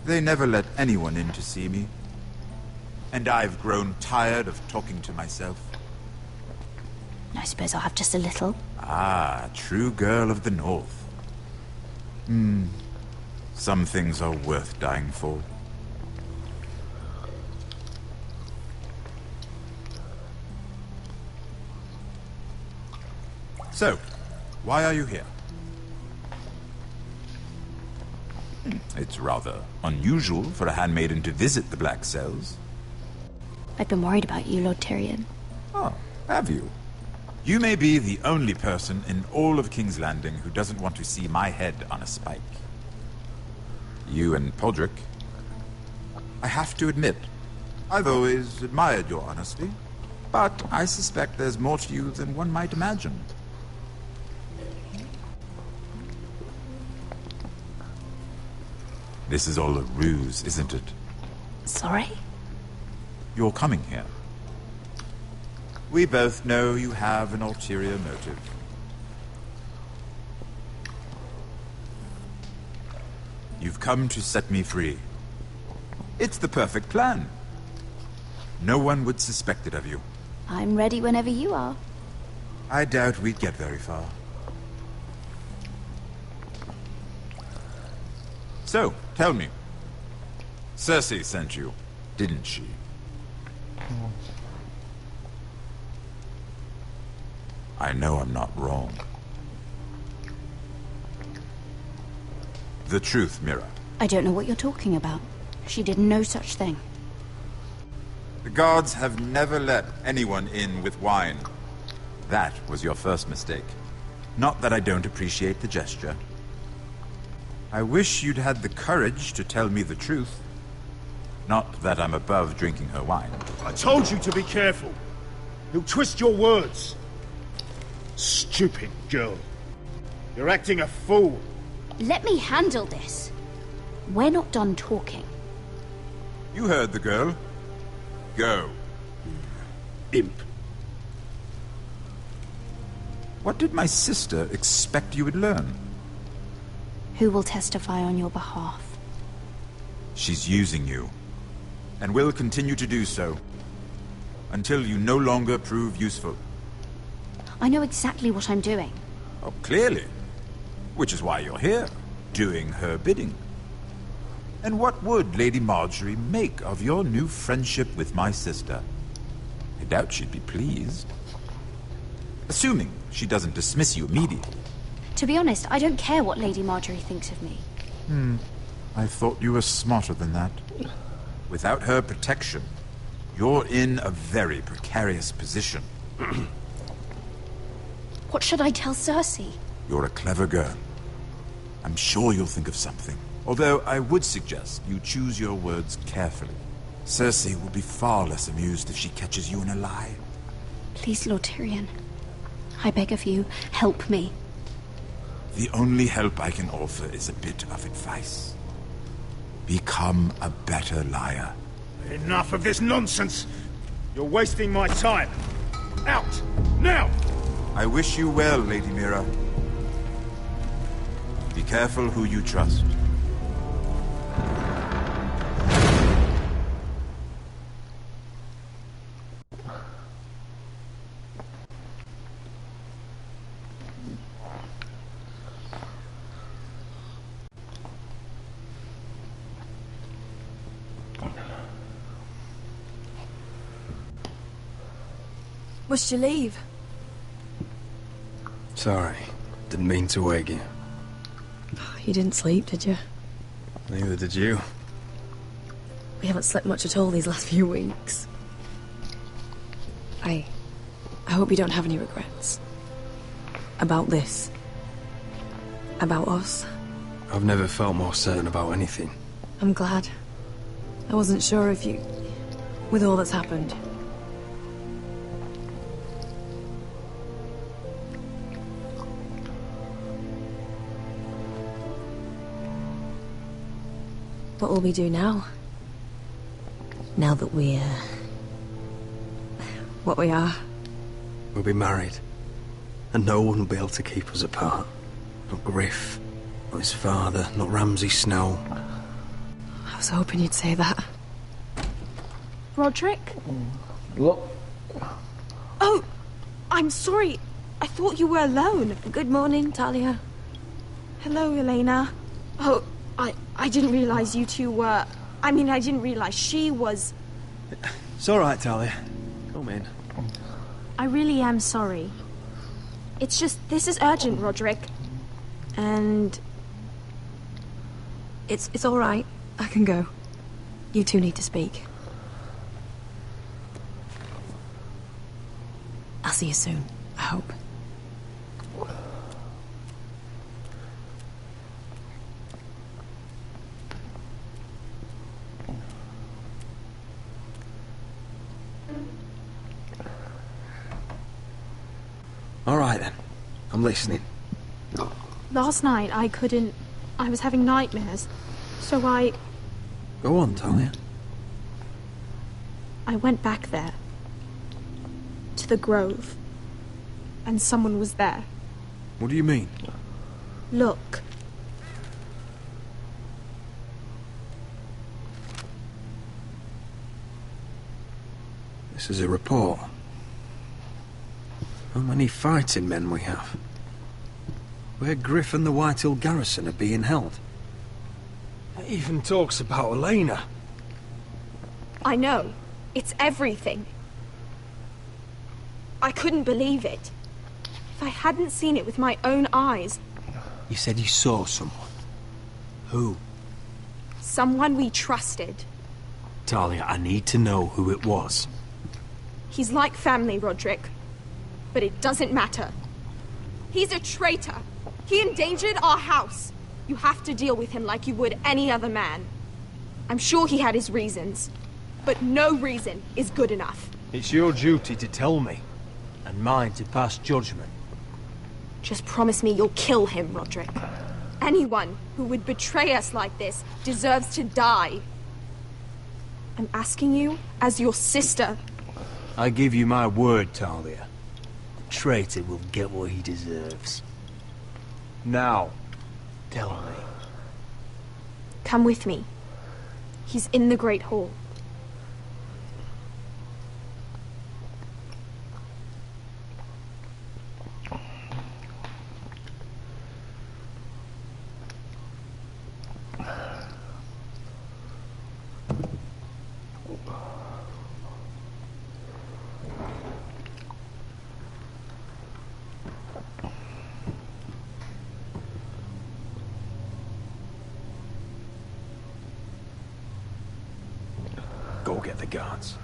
They never let anyone in to see me. And I've grown tired of talking to myself. I suppose I'll have just a little. Ah, true girl of the North. Some things are worth dying for. So, why are you here? It's rather unusual for a handmaiden to visit the Black Cells. I've been worried about you, Lord Tyrion. Oh, have you? You may be the only person in all of King's Landing who doesn't want to see my head on a spike. You and Podrick. I have to admit, I've always admired your honesty, but I suspect there's more to you than one might imagine. This is all a ruse, isn't it? Sorry? You're coming here. We both know you have an ulterior motive. You've come to set me free. It's the perfect plan. No one would suspect it of you. I'm ready whenever you are. I doubt we'd get very far. So, tell me. Cersei sent you, didn't she? I know I'm not wrong. The truth, Mira. I don't know what you're talking about. She did no such thing. The guards have never let anyone in with wine. That was your first mistake. Not that I don't appreciate the gesture. I wish you'd had the courage to tell me the truth. Not that I'm above drinking her wine. I told you to be careful. He'll twist your words. Stupid girl. You're acting a fool. Let me handle this. We're not done talking. You heard the girl. Go. Imp. What did my sister expect you would learn? Who will testify on your behalf? She's using you, and will continue to do so, until you no longer prove useful. I know exactly what I'm doing. Oh, clearly. Which is why you're here, doing her bidding. And what would Lady Marjorie make of your new friendship with my sister? I doubt she'd be pleased. Assuming she doesn't dismiss you immediately. To be honest, I don't care what Lady Marjorie thinks of me. I thought you were smarter than that. Without her protection, you're in a very precarious position. What should I tell Cersei? You're a clever girl. I'm sure you'll think of something. Although I would suggest you choose your words carefully. Cersei will be far less amused if she catches you in a lie. Please, Lord Tyrion. I beg of you, help me. The only help I can offer is a bit of advice. Become a better liar. Enough of this nonsense. You're wasting my time. Out! Now! I wish you well, Lady Mira. Be careful who you trust. Must you leave? Sorry. Didn't mean to wake you. You didn't sleep, did you? Neither did you. We haven't slept much at all these last few weeks. I hope you don't have any regrets. About this. About us. I've never felt more certain about anything. I'm glad. I wasn't sure if you... with all that's happened. What will we do now? Now that we're... what we are? We'll be married. And no one will be able to keep us apart. Not Griff, not his father, not Ramsay Snow. I was hoping you'd say that. Roderick? Look. Oh, I'm sorry. I thought you were alone. Good morning, Talia. Hello, Elena. Oh, I didn't realize you two were... I mean, I didn't realize she was... It's all right, Talia. Come in. I really am sorry. It's just, this is urgent, Roderick. And... It's all right. I can go. You two need to speak. I'll see you soon, I hope. All right, then. I'm listening. Last night, I couldn't... I was having nightmares. So I Go on, Talia. went back there. To the grove. And someone was there. What do you mean? Look. This is a report. How many fighting men we have? Where Griff and the Whitehill garrison are being held. It even talks about Elena. I know. It's everything. I couldn't believe it. If I hadn't seen it with my own eyes... You said you saw someone. Who? Someone we trusted. Talia, I need to know who it was. He's like family, Roderick. But it doesn't matter. He's a traitor. He endangered our house. You have to deal with him like you would any other man. I'm sure he had his reasons. But no reason is good enough. It's your duty to tell me, and mine to pass judgment. Just promise me you'll kill him, Roderick. Anyone who would betray us like this deserves to die. I'm asking you as your sister. I give you my word, Talia. The traitor will get what he deserves. Now, tell me. Come with me. He's in the Great Hall. Go get the guards.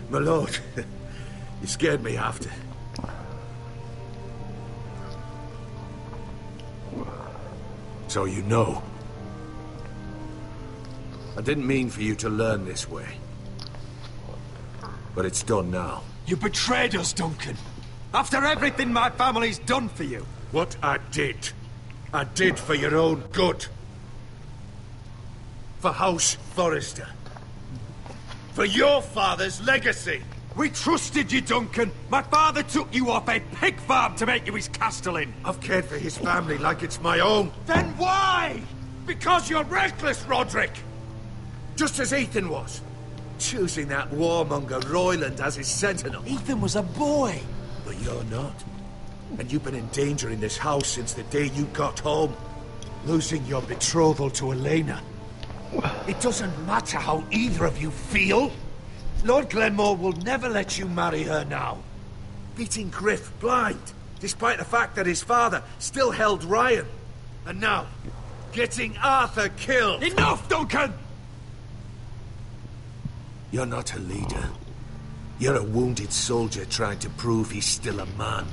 My lord, you scared me after. So you know. I didn't mean for you to learn this way. But it's done now. You betrayed us, Duncan. After everything my family's done for you. What I did for your own good. For House Forrester. For your father's legacy. We trusted you, Duncan. My father took you off a pig farm to make you his castellan. I've cared for his family like it's my own. Then why? Because you're reckless, Roderick! Just as Ethan was. Choosing that warmonger Royland as his sentinel. Ethan was a boy. But you're not. And you've been endangering this house since the day you got home. Losing your betrothal to Elena. It doesn't matter how either of you feel. Lord Glenmore will never let you marry her now. Beating Griff blind, despite the fact that his father still held Ryan. And now, getting Arthur killed. Enough, Duncan! You're not a leader. You're a wounded soldier trying to prove he's still a man.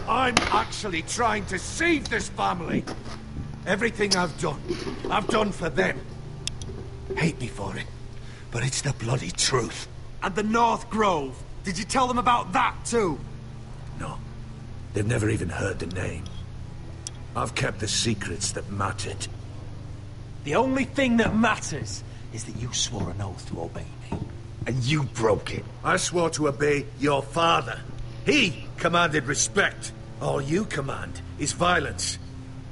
I'm actually trying to save this family. Everything I've done for them. Hate me for it, but it's the bloody truth. And the North Grove? Did you tell them about that too? No. They've never even heard the name. I've kept the secrets that mattered. The only thing that matters is that you swore an oath to obey me. And you broke it. I swore to obey your father. He commanded respect. All you command is violence.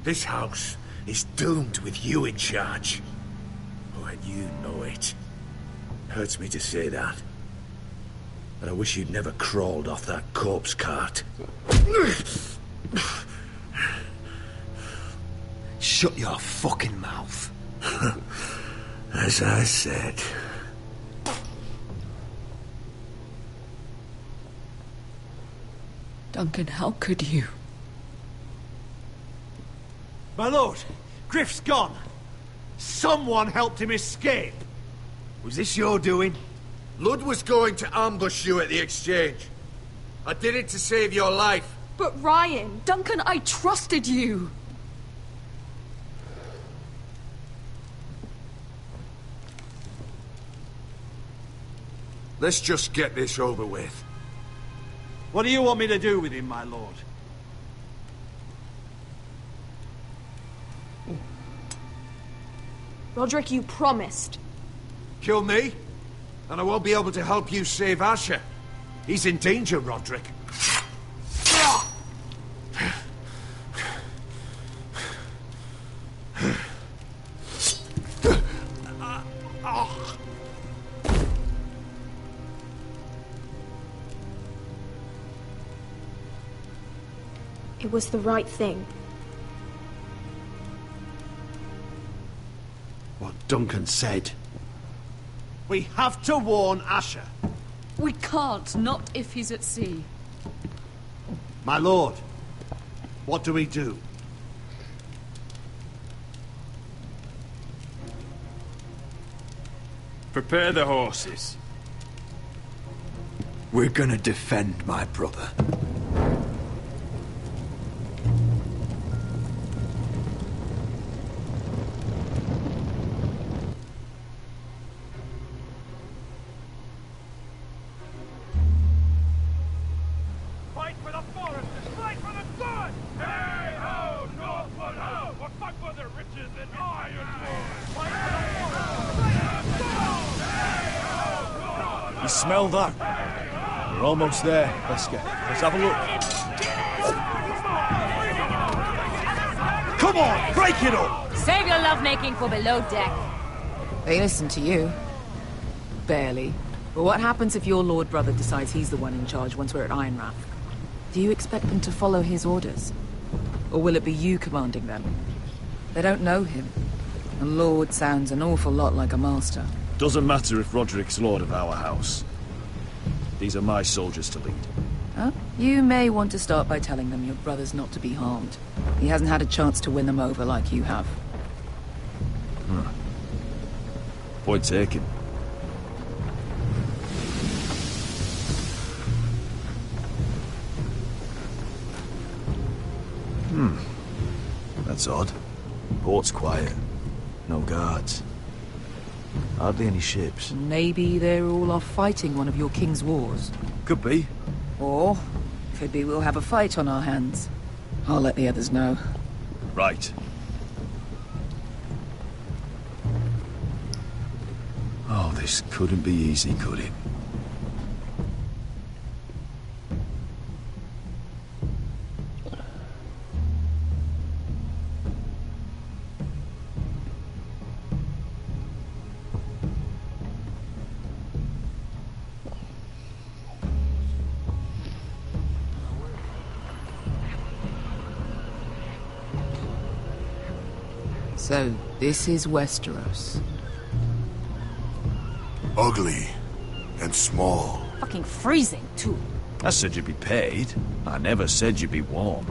This house is doomed with you in charge. Oh, and you know it. Hurts me to say that. And I wish you'd never crawled off that corpse cart. Shut your fucking mouth. As I said. Duncan, how could you? My lord, Griff's gone. Someone helped him escape. Was this your doing? Lud was going to ambush you at the exchange. I did it to save your life. But Ryan... Duncan, I trusted you! Let's just get this over with. What do you want me to do with him, my lord? Roderick, you promised. Kill me, and I won't be able to help you save Asher. He's in danger, Roderick. It was the right thing. What Duncan said. We have to warn Asher. We can't, not if he's at sea. My lord, what do we do? Prepare the horses. We're gonna defend my brother. Fight for the foresters! Fight for the sun! Hey ho, Northwood ho! Or fight for the riches and ironwood! Fight for the foresters! Fight for the sun! Hey ho, You smell that? We're almost there, Wesker. Let's have a look. Come on, break it up! Save your lovemaking for below deck. They listen to you. Barely. But what happens if your lord brother decides he's the one in charge once we're at Ironrath? Do you expect them to follow his orders? Or will it be you commanding them? They don't know him. A lord sounds an awful lot like a master. Doesn't matter if Roderick's lord of our house. These are my soldiers to lead. Huh? You may want to start by telling them your brother's not to be harmed. He hasn't had a chance to win them over like you have. Point taken. That's odd. Port's quiet. No guards. Hardly any ships. Maybe they're all off fighting one of your king's wars. Could be. Or could be we'll have a fight on our hands. I'll let the others know. Right. Oh, this couldn't be easy, could it? So, this is Westeros. Ugly and small. Fucking freezing, too. I said you'd be paid. I never said you'd be warm.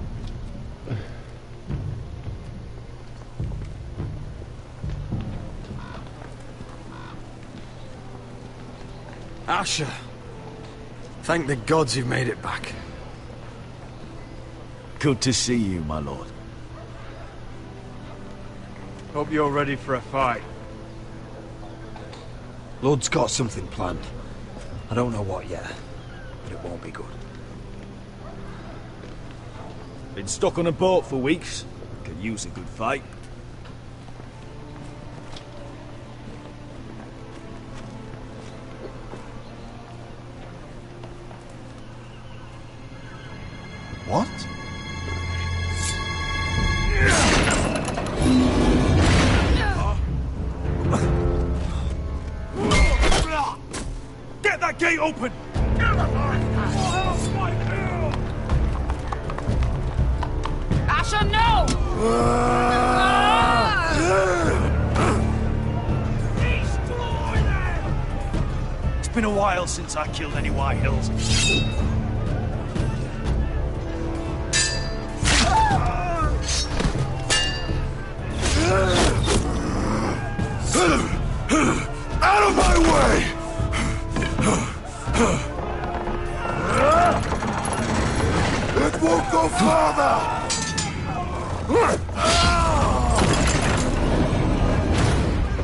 Asher! Thank the gods you've made it back. Good to see you, my lord. Hope you're ready for a fight. Lord's got something planned. I don't know what yet, but it won't be good. Been stuck on a boat for weeks. Could use a good fight. What? Get that gate open! Asher, no! It's been a while since I killed any White Hills. Out of my way! It won't go farther!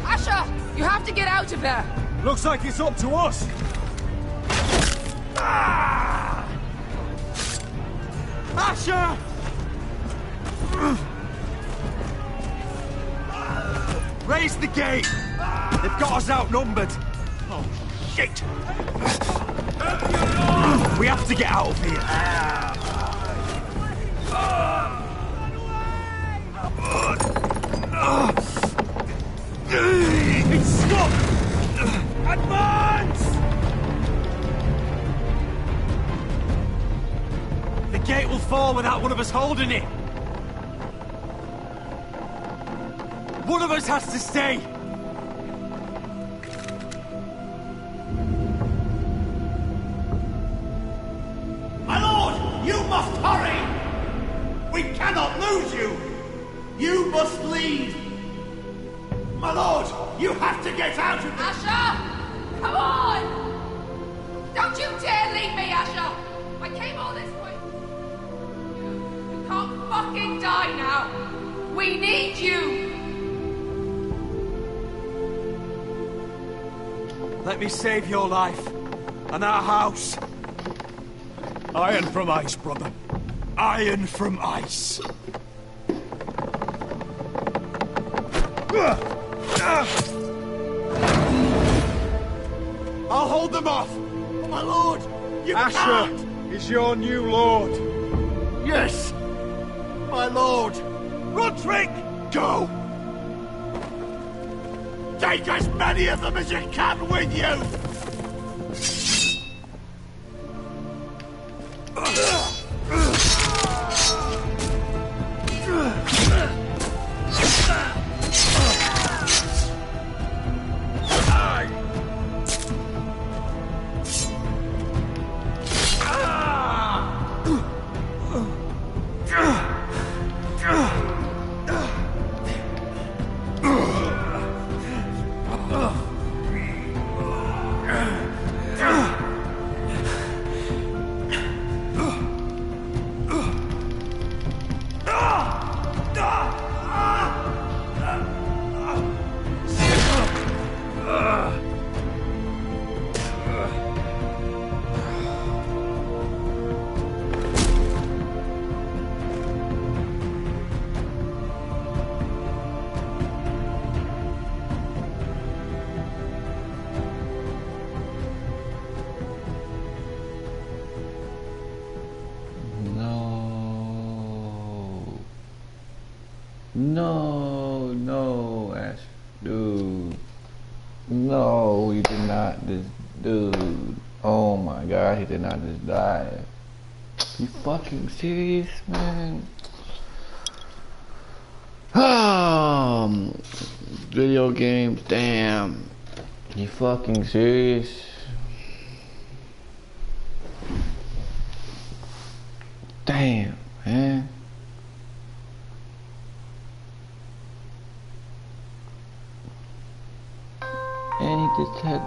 Asher! You have to get out of there! Looks like it's up to us! Asher! Raise the gate! They've got us outnumbered! Oh, shit! We have to get out of here! It's stuck! Advance! The gate will fall go without one of us holding it. One of us has to stay. My lord, you must hurry! We cannot lose you! You must lead! My lord, you have to get out of this! Asher! Come on! Don't you dare leave me, Asher! I came all this way. You can't fucking die now! We need you! Let me save your life. And our house. Iron from ice, brother. Iron from ice. I'll hold them off! My lord, you Asher can't! is your new lord. Yes! My lord! Roderick! Go! Take as many of them as you can with you! No, Ash. Dude. No, he did not just... Dude. Oh my god, he did not just die. You fucking serious, man? Video games, damn. You fucking serious? Damn, man. And he just had,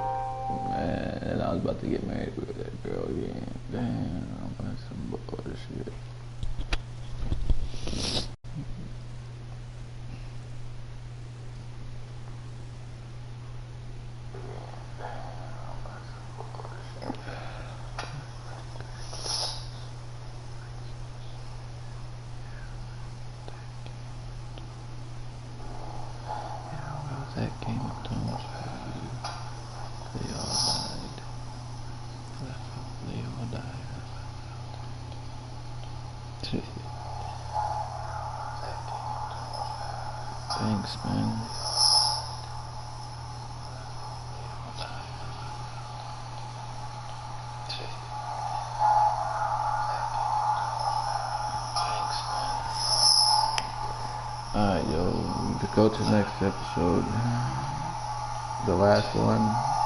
man, and I was about to get married with that girl again. Damn, that's some bullshit. That Game of Thrones they all died. They all died. Thanks, man. Alright, yo, to go to the next episode, the last one.